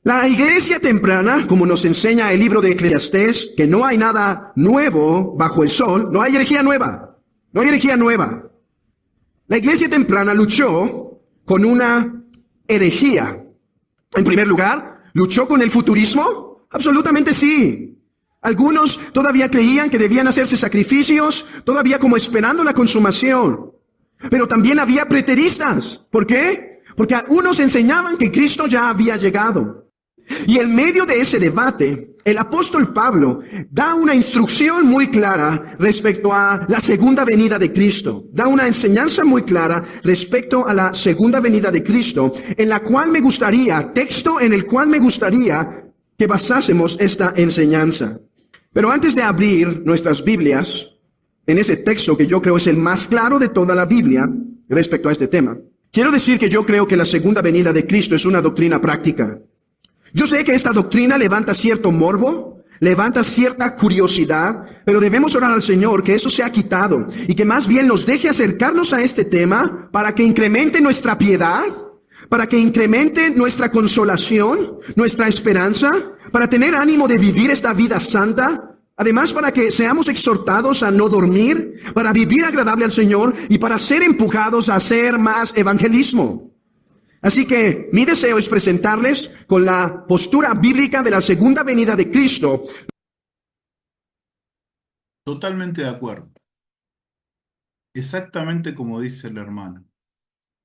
La iglesia temprana, como nos enseña el libro de Eclesiastés, que no hay nada nuevo bajo el sol, no hay herejía nueva, no hay herejía nueva. La iglesia temprana luchó con una herejía. En primer lugar, ¿luchó con el futurismo? Absolutamente sí. Algunos todavía creían que debían hacerse sacrificios, todavía como esperando la consumación. Pero también había preteristas. ¿Por qué? Porque unos enseñaban que Cristo ya había llegado. Y en medio de ese debate, el apóstol Pablo da una instrucción muy clara respecto a la segunda venida de Cristo. Da una enseñanza muy clara respecto a la segunda venida de Cristo, en la cual me gustaría, texto en el cual me gustaría que basásemos esta enseñanza. Pero antes de abrir nuestras Biblias, en ese texto que yo creo es el más claro de toda la Biblia respecto a este tema, quiero decir que yo creo que la segunda venida de Cristo es una doctrina práctica. Yo sé que esta doctrina levanta cierto morbo, levanta cierta curiosidad, pero debemos orar al Señor que eso sea quitado y que más bien nos deje acercarnos a este tema para que incremente nuestra piedad, para que incremente nuestra consolación, nuestra esperanza, para tener ánimo de vivir esta vida santa. Además, para que seamos exhortados a no dormir, para vivir agradable al Señor y para ser empujados a hacer más evangelismo. Así que mi deseo es presentarles con la postura bíblica de la segunda venida de Cristo. Totalmente de acuerdo. Exactamente como dice el hermano.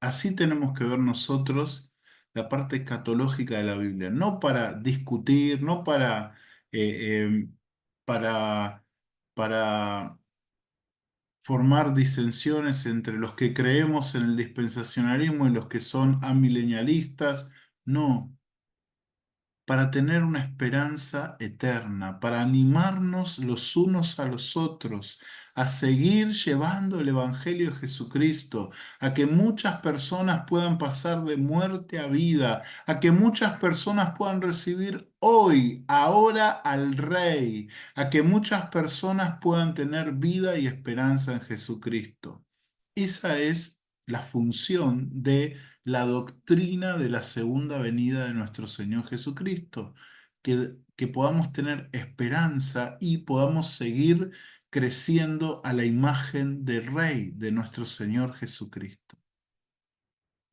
Así tenemos que ver nosotros la parte escatológica de la Biblia, no para discutir, no eh, para, para formar disensiones entre los que creemos en el dispensacionalismo y los que son amilenialistas. No, para tener una esperanza eterna, para animarnos los unos a los otros, a seguir llevando el Evangelio de Jesucristo, a que muchas personas puedan pasar de muerte a vida, a que muchas personas puedan recibir hoy, ahora al Rey, a que muchas personas puedan tener vida y esperanza en Jesucristo. Esa es la función de la doctrina de la segunda venida de nuestro Señor Jesucristo, que podamos tener esperanza y podamos seguir creciendo a la imagen del Rey, de nuestro Señor Jesucristo.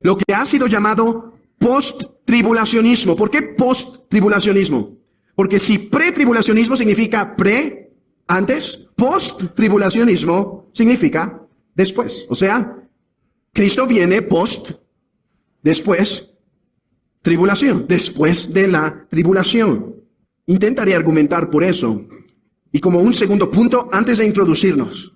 Lo que ha sido llamado post-tribulacionismo. ¿Por qué post-tribulacionismo? Porque si pre-tribulacionismo significa pre, antes, post-tribulacionismo significa después. O sea, Cristo viene post, después, tribulación, después de la tribulación. Intentaré argumentar por eso. Y como un segundo punto, antes de introducirnos,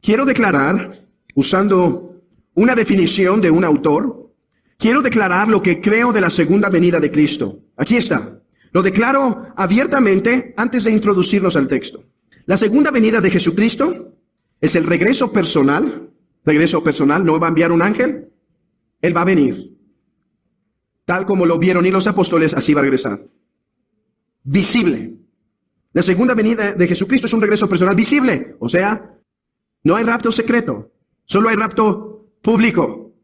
quiero declarar, usando una definición de un autor, quiero declarar lo que creo de la segunda venida de Cristo. Aquí está. Lo declaro abiertamente antes de introducirnos al texto. La segunda venida de Jesucristo es el regreso personal. Regreso personal, no va a enviar un ángel. Él va a venir. Tal como lo vieron y los apóstoles, así va a regresar. Visible. La segunda venida de Jesucristo es un regreso personal visible. O sea, no hay rapto secreto. Solo hay rapto público,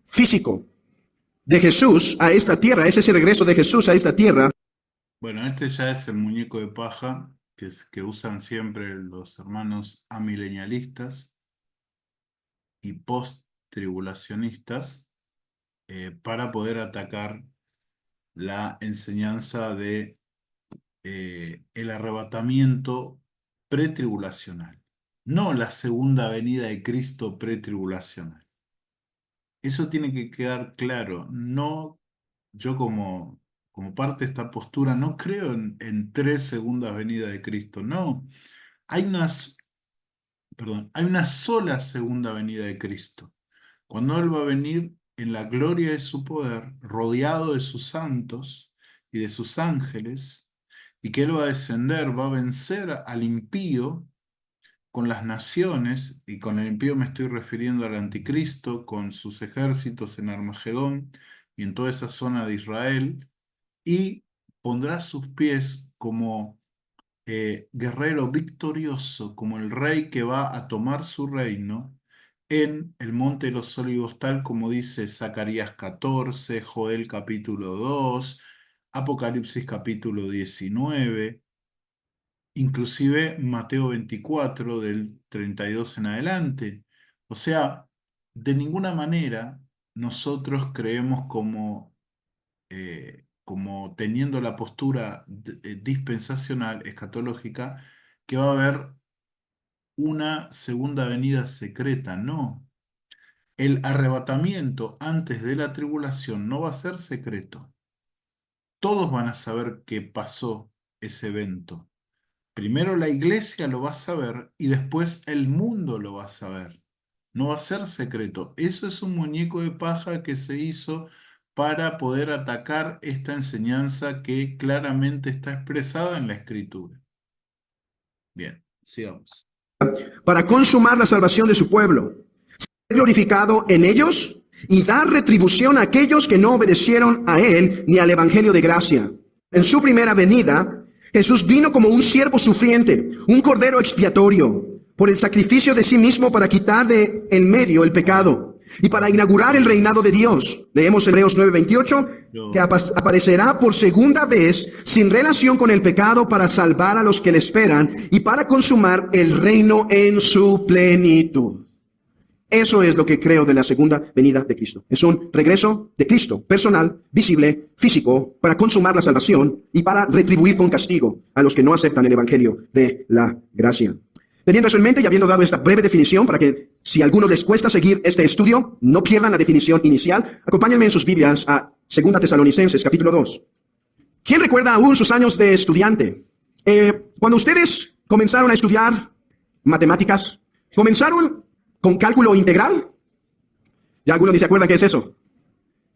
físico, de Jesús a esta tierra. Es ese regreso de Jesús a esta tierra. Bueno, este ya es el muñeco de paja que usan siempre los hermanos amilenialistas y post-tribulacionistas para poder atacar la enseñanza de el arrebatamiento pretribulacional, no la segunda venida de Cristo pretribulacional. Eso tiene que quedar claro. No, yo como parte de esta postura no creo en tres segundas venidas de Cristo. No, hay hay una sola segunda venida de Cristo. Cuando Él va a venir en la gloria de su poder, rodeado de sus santos y de sus ángeles, y que Él va a descender, va a vencer al impío con las naciones, y con el impío me estoy refiriendo al anticristo, con sus ejércitos en Armagedón y en toda esa zona de Israel, y pondrá sus pies como guerrero victorioso, como el rey que va a tomar su reino en el Monte de los Olivos, tal como dice Zacarías 14, Joel capítulo 2, Apocalipsis capítulo 19, inclusive Mateo 24 del 32 en adelante. O sea, de ninguna manera nosotros creemos como teniendo la postura dispensacional, escatológica, que va a haber una segunda venida secreta. No. El arrebatamiento antes de la tribulación no va a ser secreto. Todos van a saber que pasó ese evento. Primero la iglesia lo va a saber y después el mundo lo va a saber. No va a ser secreto. Eso es un muñeco de paja que se hizo para poder atacar esta enseñanza que claramente está expresada en la Escritura. Bien, sigamos. Para consumar la salvación de su pueblo, ser glorificado en ellos y dar retribución a aquellos que no obedecieron a Él ni al Evangelio de gracia. En su primera venida, Jesús vino como un siervo sufriente, un cordero expiatorio, por el sacrificio de sí mismo para quitar de en medio el pecado y para inaugurar el reinado de Dios. Leemos Hebreos 9:28, que aparecerá por segunda vez sin relación con el pecado para salvar a los que le esperan y para consumar el reino en su plenitud. Eso es lo que creo de la segunda venida de Cristo. Es un regreso de Cristo, personal, visible, físico, para consumar la salvación y para retribuir con castigo a los que no aceptan el Evangelio de la gracia. Teniendo eso en mente y habiendo dado esta breve definición para que si a alguno les cuesta seguir este estudio, no pierdan la definición inicial, acompáñenme en sus Biblias a 2 Tesalonicenses, capítulo 2. ¿Quién recuerda aún sus años de estudiante? Cuando ustedes comenzaron a estudiar matemáticas, ¿comenzaron con cálculo integral? ¿Ya alguno ni se acuerda qué es eso?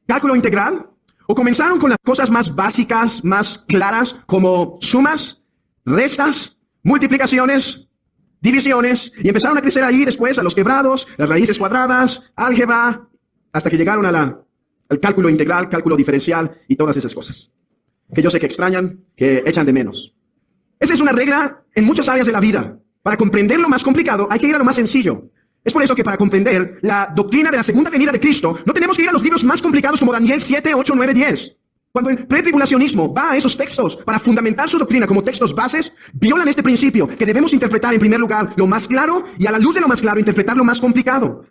¿Cálculo integral? O comenzaron con las cosas más básicas, más claras, como sumas, restas, multiplicaciones, divisiones, y empezaron a crecer ahí después a los quebrados, las raíces cuadradas, álgebra, hasta que llegaron al cálculo integral, cálculo diferencial y todas esas cosas, que yo sé que extrañan, que echan de menos. Esa es una regla en muchas áreas de la vida. Para comprender lo más complicado hay que ir a lo más sencillo. Es por eso que para comprender la doctrina de la segunda venida de Cristo, no tenemos que ir a los libros más complicados como Daniel 7, 8, 9, 10. Cuando el pretribulacionismo va a esos textos para fundamentar su doctrina como textos bases, violan este principio que debemos interpretar en primer lugar lo más claro y a la luz de lo más claro interpretar lo más complicado.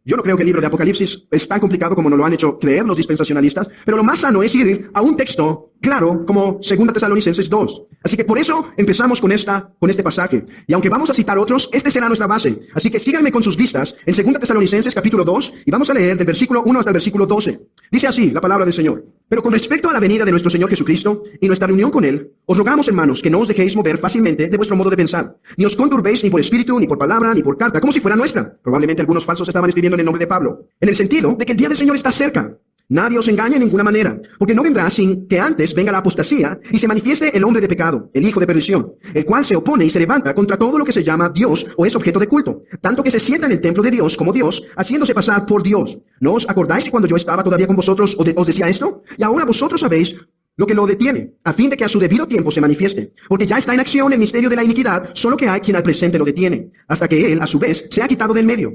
Yo no creo que el libro de Apocalipsis es tan complicado como nos lo han hecho creer los dispensacionalistas, pero lo más sano es ir a un texto claro como 2 Tesalonicenses 2. Así que por eso empezamos con este pasaje. Y aunque vamos a citar otros, este será nuestra base. Así que síganme con sus vistas en 2 Tesalonicenses capítulo 2 y vamos a leer del versículo 1 hasta el versículo 12. Dice así la palabra del Señor. Pero con respecto a la venida de nuestro Señor Jesucristo y nuestra reunión con Él, os rogamos, hermanos, que no os dejéis mover fácilmente de vuestro modo de pensar. Ni os conturbéis ni por espíritu, ni por palabra, ni por carta, como si fuera nuestra. Probablemente algunos falsos estaban escribiendo en el nombre de Pablo. En el sentido de que el día del Señor está cerca. Nadie os engañe en ninguna manera, porque no vendrá sin que antes venga la apostasía y se manifieste el hombre de pecado, el hijo de perdición, el cual se opone y se levanta contra todo lo que se llama Dios o es objeto de culto, tanto que se sienta en el templo de Dios como Dios, haciéndose pasar por Dios. ¿No os acordáis que cuando yo estaba todavía con vosotros os decía esto? Y ahora vosotros sabéis lo que lo detiene, a fin de que a su debido tiempo se manifieste, porque ya está en acción el misterio de la iniquidad, solo que hay quien al presente lo detiene, hasta que él, a su vez, sea quitado del medio.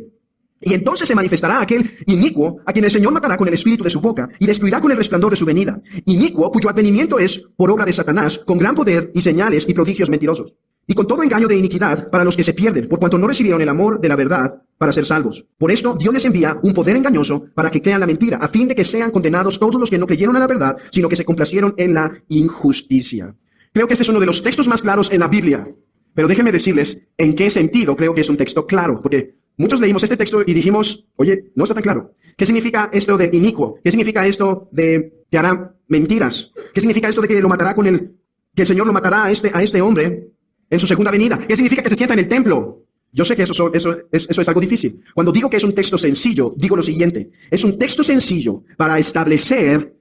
Y entonces se manifestará aquel inicuo a quien el Señor matará con el espíritu de su boca y destruirá con el resplandor de su venida. Inicuo cuyo advenimiento es por obra de Satanás, con gran poder y señales y prodigios mentirosos. Y con todo engaño de iniquidad para los que se pierden, por cuanto no recibieron el amor de la verdad para ser salvos. Por esto Dios les envía un poder engañoso para que crean la mentira, a fin de que sean condenados todos los que no creyeron a la verdad, sino que se complacieron en la injusticia. Creo que este es uno de los textos más claros en la Biblia. Pero déjenme decirles en qué sentido creo que es un texto claro, porque muchos leímos este texto y dijimos, oye, no está tan claro. ¿Qué significa esto de inicuo? ¿Qué significa esto de que hará mentiras? ¿Qué significa esto de que lo matará que el Señor lo matará a este hombre en su segunda venida? ¿Qué significa que se sienta en el templo? Yo sé que eso es algo difícil. Cuando digo que es un texto sencillo, digo lo siguiente. Es un texto sencillo para establecer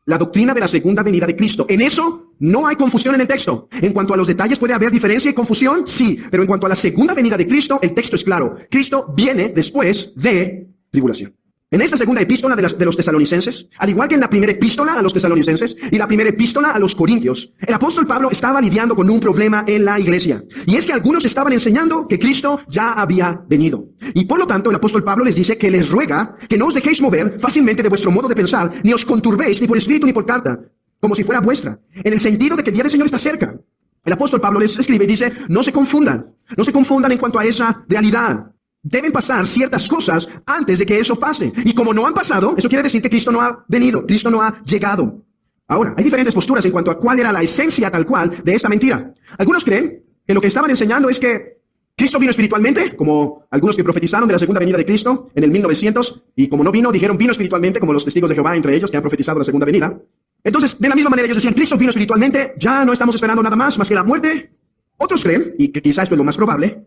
la doctrina de la segunda venida de Cristo. En eso no hay confusión en el texto. En cuanto a los detalles, ¿puede haber diferencia y confusión? Sí, pero en cuanto a la segunda venida de Cristo, el texto es claro. Cristo viene después de tribulación. En esta segunda epístola de los tesalonicenses, al igual que en la primera epístola a los tesalonicenses y la primera epístola a los corintios, el apóstol Pablo estaba lidiando con un problema en la iglesia. Y es que algunos estaban enseñando que Cristo ya había venido. Y por lo tanto, el apóstol Pablo les dice que les ruega que no os dejéis mover fácilmente de vuestro modo de pensar, ni os conturbéis ni por espíritu ni por carta, como si fuera vuestra, en el sentido de que el día del Señor está cerca. El apóstol Pablo les escribe y dice, no se confundan en cuanto a esa realidad. Deben pasar ciertas cosas antes de que eso pase. Y como no han pasado, eso quiere decir que Cristo no ha venido, Cristo no ha llegado. Ahora, hay diferentes posturas en cuanto a cuál era la esencia tal cual de esta mentira. Algunos creen que lo que estaban enseñando es que Cristo vino espiritualmente, como algunos que profetizaron de la segunda venida de Cristo en el 1900, y como no vino, dijeron vino espiritualmente, como los testigos de Jehová entre ellos que han profetizado la segunda venida. Entonces, de la misma manera ellos decían, Cristo vino espiritualmente, ya no estamos esperando nada más que la muerte. Otros creen, y que quizás esto es lo más probable,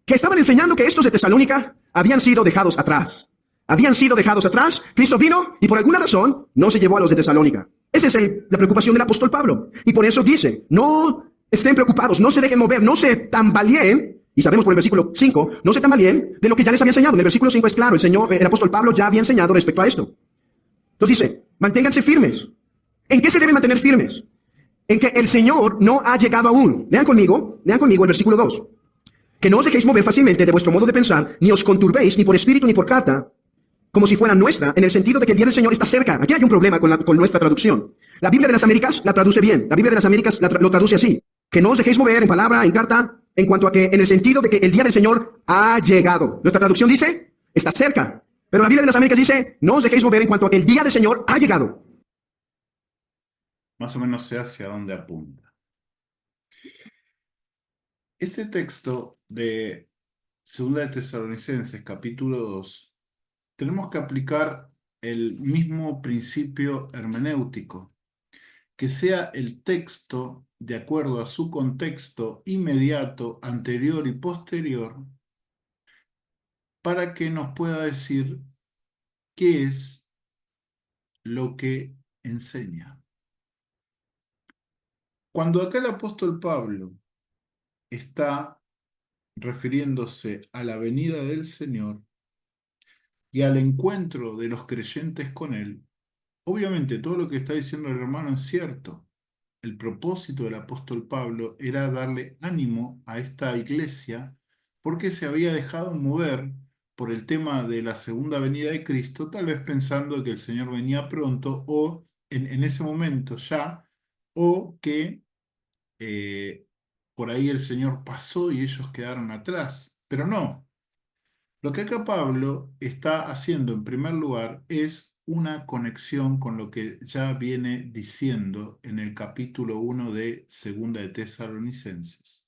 que estaban enseñando que estos de Tesalónica habían sido dejados atrás. Habían sido dejados atrás, Cristo vino y por alguna razón no se llevó a los de Tesalónica. Esa es la preocupación del apóstol Pablo. Y por eso dice, no estén preocupados, no se dejen mover, no se tambaleen. Y sabemos por el versículo 5, no se tambaleen de lo que ya les había enseñado. En el versículo 5 es claro, el apóstol Pablo ya había enseñado respecto a esto. Entonces dice, manténganse firmes. ¿En qué se deben mantener firmes? En que el Señor no ha llegado aún. Lean conmigo el versículo 2. Que no os dejéis mover fácilmente de vuestro modo de pensar, ni os conturbéis ni por espíritu ni por carta, como si fuera nuestra, en el sentido de que el día del Señor está cerca. Aquí hay un problema con nuestra traducción. La Biblia de las Américas la traduce bien. La Biblia de las Américas lo traduce así. Que no os dejéis mover en palabra, en carta, en cuanto a que, en el sentido de que el día del Señor ha llegado. Nuestra traducción dice, está cerca. Pero la Biblia de las Américas dice, no os dejéis mover en cuanto a que el día del Señor ha llegado. Más o menos sé hacia dónde apunta. Este texto de 2 de Tesalonicenses, capítulo 2, tenemos que aplicar el mismo principio hermenéutico, que sea el texto de acuerdo a su contexto inmediato, anterior y posterior, para que nos pueda decir qué es lo que enseña. Cuando acá el apóstol Pablo está refiriéndose a la venida del Señor y al encuentro de los creyentes con Él, obviamente todo lo que está diciendo el hermano es cierto. El propósito del apóstol Pablo era darle ánimo a esta iglesia porque se había dejado mover por el tema de la segunda venida de Cristo, tal vez pensando que el Señor venía pronto o en ese momento ya, o que eh, por ahí el Señor pasó y ellos quedaron atrás. Pero no, lo que acá Pablo está haciendo en primer lugar es una conexión con lo que ya viene diciendo en el capítulo 1 de Segunda de Tesalonicenses.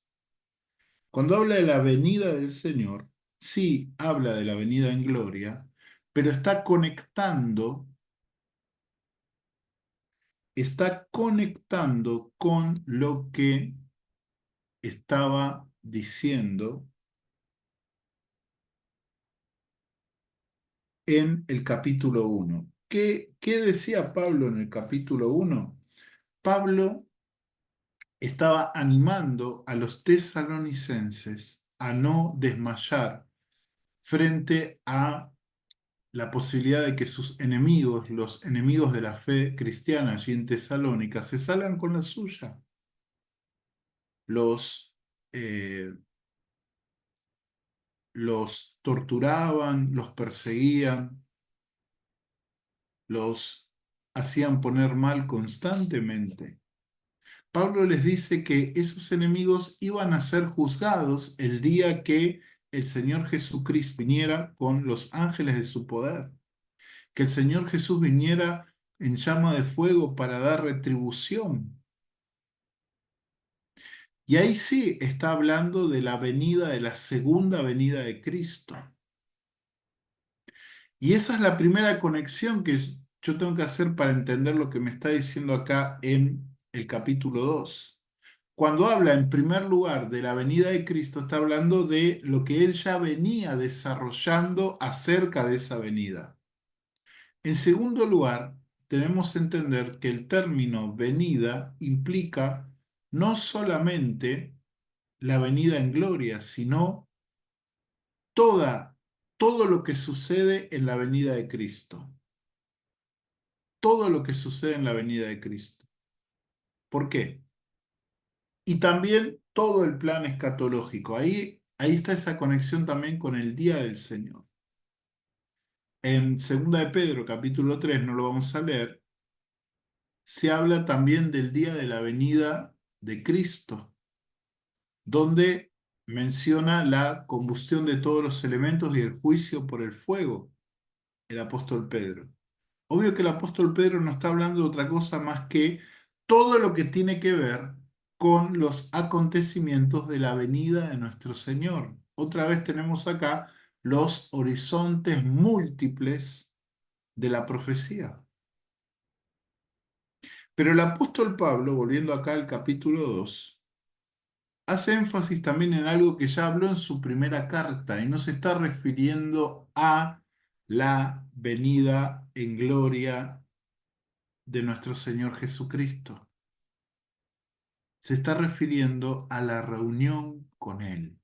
Cuando habla de la venida del Señor, sí habla de la venida en gloria, pero está conectando con lo que estaba diciendo en el capítulo 1. ¿Qué decía Pablo en el capítulo 1? Pablo estaba animando a los tesalonicenses a no desmayar frente a la posibilidad de que sus enemigos, los enemigos de la fe cristiana allí en Tesalónica, se salgan con la suya. Los, eh, los torturaban, los perseguían, los hacían poner mal constantemente. Pablo les dice que esos enemigos iban a ser juzgados el día que el Señor Jesucristo viniera con los ángeles de su poder, que el Señor Jesús viniera en llama de fuego para dar retribución. Y ahí sí está hablando de la venida, de la segunda venida de Cristo. Y esa es la primera conexión que yo tengo que hacer para entender lo que me está diciendo acá en el capítulo 2. Cuando habla en primer lugar de la venida de Cristo, está hablando de lo que él ya venía desarrollando acerca de esa venida. En segundo lugar, tenemos que entender que el término venida implica no solamente la venida en gloria, sino toda, todo lo que sucede en la venida de Cristo. Todo lo que sucede en la venida de Cristo. ¿Por qué? Y también todo el plan escatológico. Ahí está esa conexión también con el día del Señor. En Segunda de Pedro, capítulo 3, no lo vamos a leer, se habla también del día de la venida de Cristo, donde menciona la combustión de todos los elementos y el juicio por el fuego, el apóstol Pedro. Obvio que el apóstol Pedro no está hablando de otra cosa más que todo lo que tiene que ver con los acontecimientos de la venida de nuestro Señor. Otra vez tenemos acá los horizontes múltiples de la profecía. Pero el apóstol Pablo, volviendo acá al capítulo 2, hace énfasis también en algo que ya habló en su primera carta y no se está refiriendo a la venida en gloria de nuestro Señor Jesucristo. Se está refiriendo a la reunión con Él.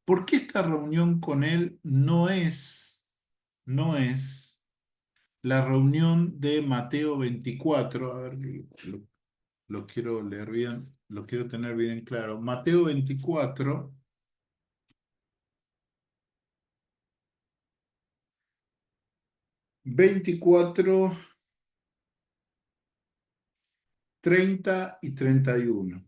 ¿Por qué esta reunión con Él no es la reunión de Mateo 24? A ver, lo quiero leer bien, lo quiero tener bien claro. Mateo 24, 24, 30 y 31,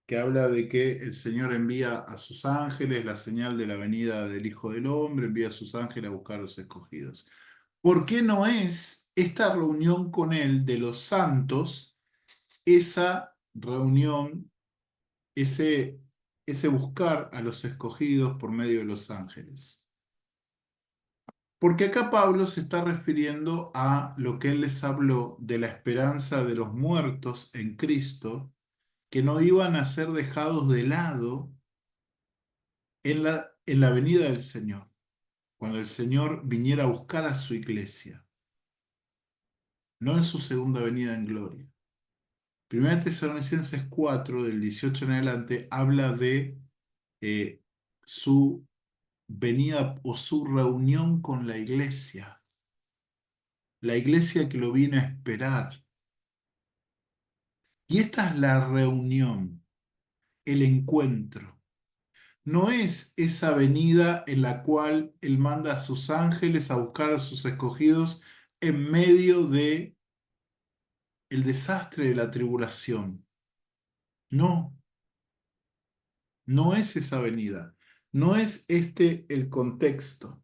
que habla de que el Señor envía a sus ángeles la señal de la venida del Hijo del Hombre, envía a sus ángeles a buscar a los escogidos. ¿Por qué no es esta reunión con Él de los santos, esa reunión, ese buscar a los escogidos por medio de los ángeles? Porque acá Pablo se está refiriendo a lo que él les habló de la esperanza de los muertos en Cristo, que no iban a ser dejados de lado en la venida del Señor, cuando el Señor viniera a buscar a su iglesia. no en su segunda venida en gloria. Primera Tesalonicenses 4, del 18 en adelante, habla de eh, su venida o su reunión con la iglesia que lo viene a esperar. Y esta es la reunión, el encuentro. No es esa venida en la cual Él manda a sus ángeles a buscar a sus escogidos en medio de el desastre de la tribulación. No, no es esa venida. No es este el contexto.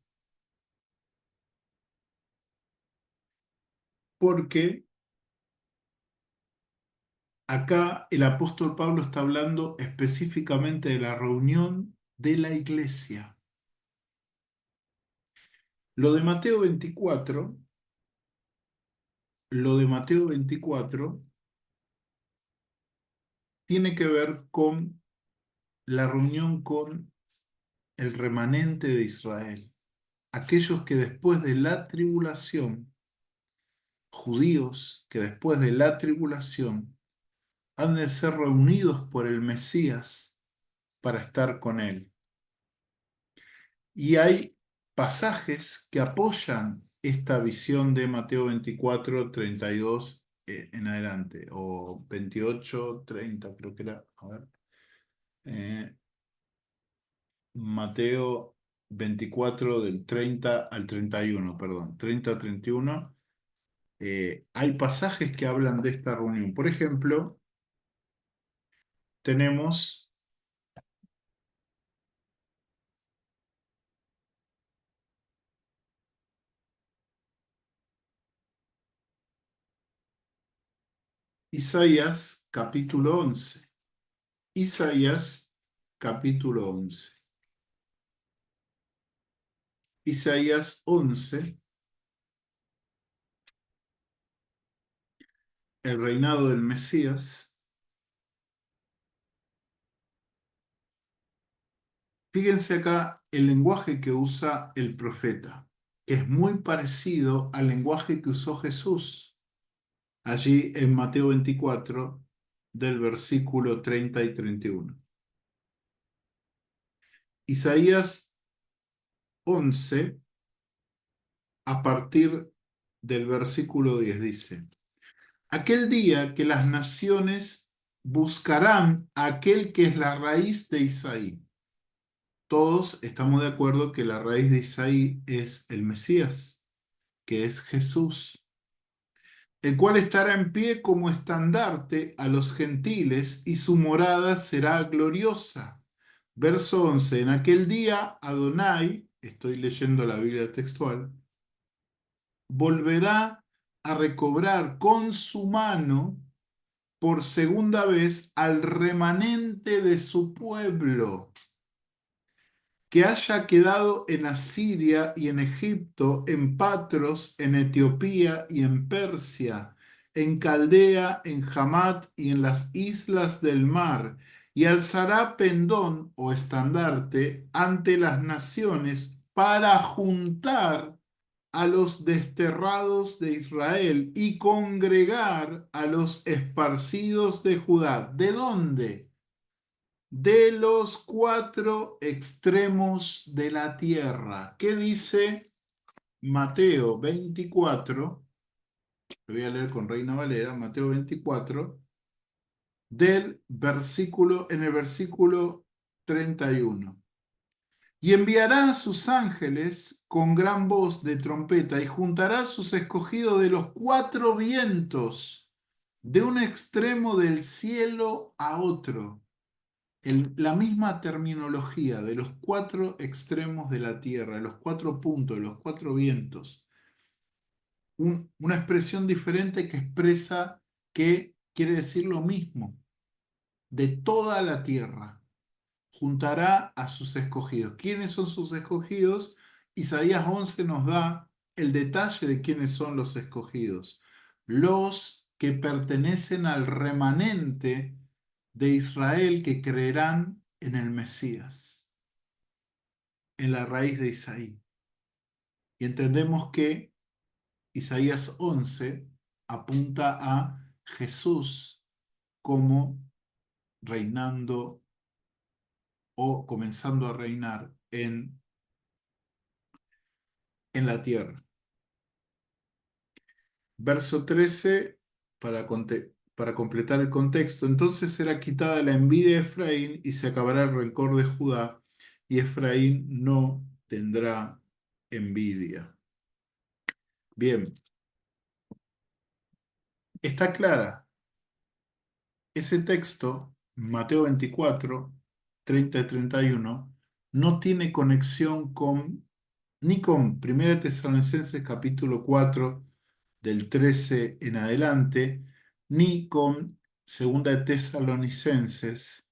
Porque acá el apóstol Pablo está hablando específicamente de la reunión de la iglesia. Lo de Mateo 24, lo de Mateo 24 tiene que ver con la reunión con el remanente de Israel, aquellos que después de la tribulación, judíos que después de la tribulación han de ser reunidos por el Mesías para estar con él. Y hay pasajes que apoyan esta visión de Mateo 24, 32 en adelante, o 28, 30, creo que era. A ver. Eh, Mateo 24 del 30 al 31, perdón, 30 a 31. Hay pasajes que hablan de esta reunión. Por ejemplo, tenemos Isaías capítulo 11. Isaías capítulo 11. Isaías 11, el reinado del Mesías. Fíjense acá el lenguaje que usa el profeta, que es muy parecido al lenguaje que usó Jesús allí en Mateo 24, del versículo 30 y 31. Isaías 11, a partir del versículo 10 dice: Aquel día que las naciones buscarán a aquel que es la raíz de Isaí. Todos estamos de acuerdo que la raíz de Isaí es el Mesías, que es Jesús, el cual estará en pie como estandarte a los gentiles y su morada será gloriosa. Verso 11. En aquel día Adonai, estoy leyendo la Biblia textual, volverá a recobrar con su mano por segunda vez al remanente de su pueblo, que haya quedado en Asiria y en Egipto, en Patros, en Etiopía y en Persia, en Caldea, en Hamat y en las islas del mar, y alzará pendón o estandarte ante las naciones para juntar a los desterrados de Israel y congregar a los esparcidos de Judá. ¿De dónde? De los cuatro extremos de la tierra. ¿Qué dice Mateo 24? Lo voy a leer con Reina Valera, Mateo 24, en el versículo 31. Y enviará a sus ángeles con gran voz de trompeta y juntará a sus escogidos de los cuatro vientos, de un extremo del cielo a otro. La misma terminología de los cuatro extremos de la tierra, de los cuatro puntos, de los cuatro vientos. Una expresión diferente que expresa que quiere decir lo mismo, de toda la tierra. Juntará a sus escogidos. ¿Quiénes son sus escogidos? Isaías 11 nos da el detalle de quiénes son los escogidos. Los que pertenecen al remanente de Israel que creerán en el Mesías, en la raíz de Isaí. Y entendemos que Isaías 11 apunta a Jesús como reinando o comenzando a reinar en la tierra. Verso 13, para completar el contexto, entonces será quitada la envidia de Efraín y se acabará el rencor de Judá, y Efraín no tendrá envidia. Bien, está clara. Ese texto, Mateo 24, 30 y 31, no tiene conexión ni con 1 Tesalonicenses capítulo 4, del 13 en adelante, ni con 2 Tesalonicenses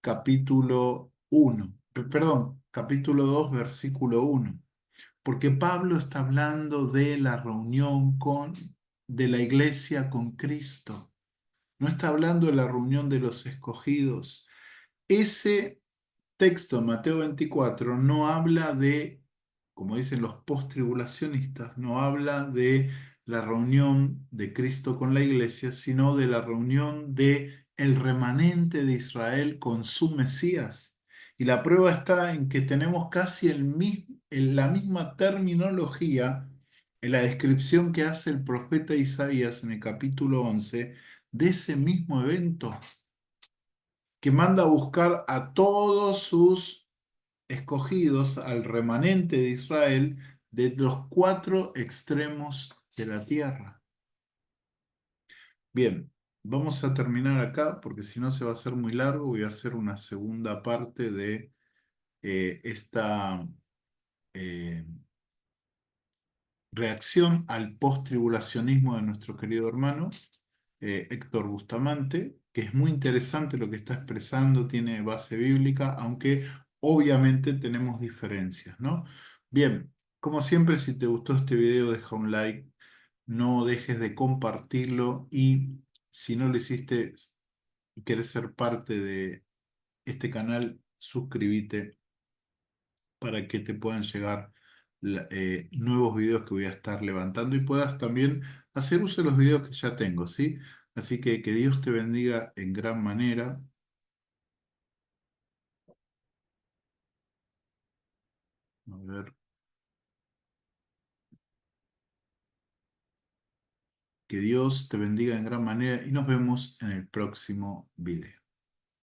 capítulo 1, perdón, capítulo 2, versículo 1, porque Pablo está hablando de la reunión de la iglesia con Cristo. No está hablando de la reunión de los escogidos. Ese texto, Mateo 24, no habla de, como dicen los post-tribulacionistas, no habla de la reunión de Cristo con la iglesia, sino de la reunión de el remanente de Israel con su Mesías. Y la prueba está en que tenemos casi la misma terminología en la descripción que hace el profeta Isaías en el capítulo 11 de ese mismo evento, que manda a buscar a todos sus escogidos, al remanente de Israel, de los cuatro extremos de la tierra. Bien, vamos a terminar acá porque si no se va a hacer muy largo. Voy a hacer una segunda parte de esta eh, reacción al post-tribulacionismo de nuestro querido hermano Héctor Bustamante, que es muy interesante lo que está expresando, tiene base bíblica, aunque obviamente tenemos diferencias, ¿no? Bien, como siempre, si te gustó este video, deja un like, no dejes de compartirlo y si no lo hiciste y quieres ser parte de este canal, suscríbete para que te puedan llegar nuevos videos que voy a estar levantando y puedas también hacer uso de los videos que ya tengo, ¿sí? Así que Dios te bendiga en gran manera. A ver, que Dios te bendiga en gran manera y nos vemos en el próximo video.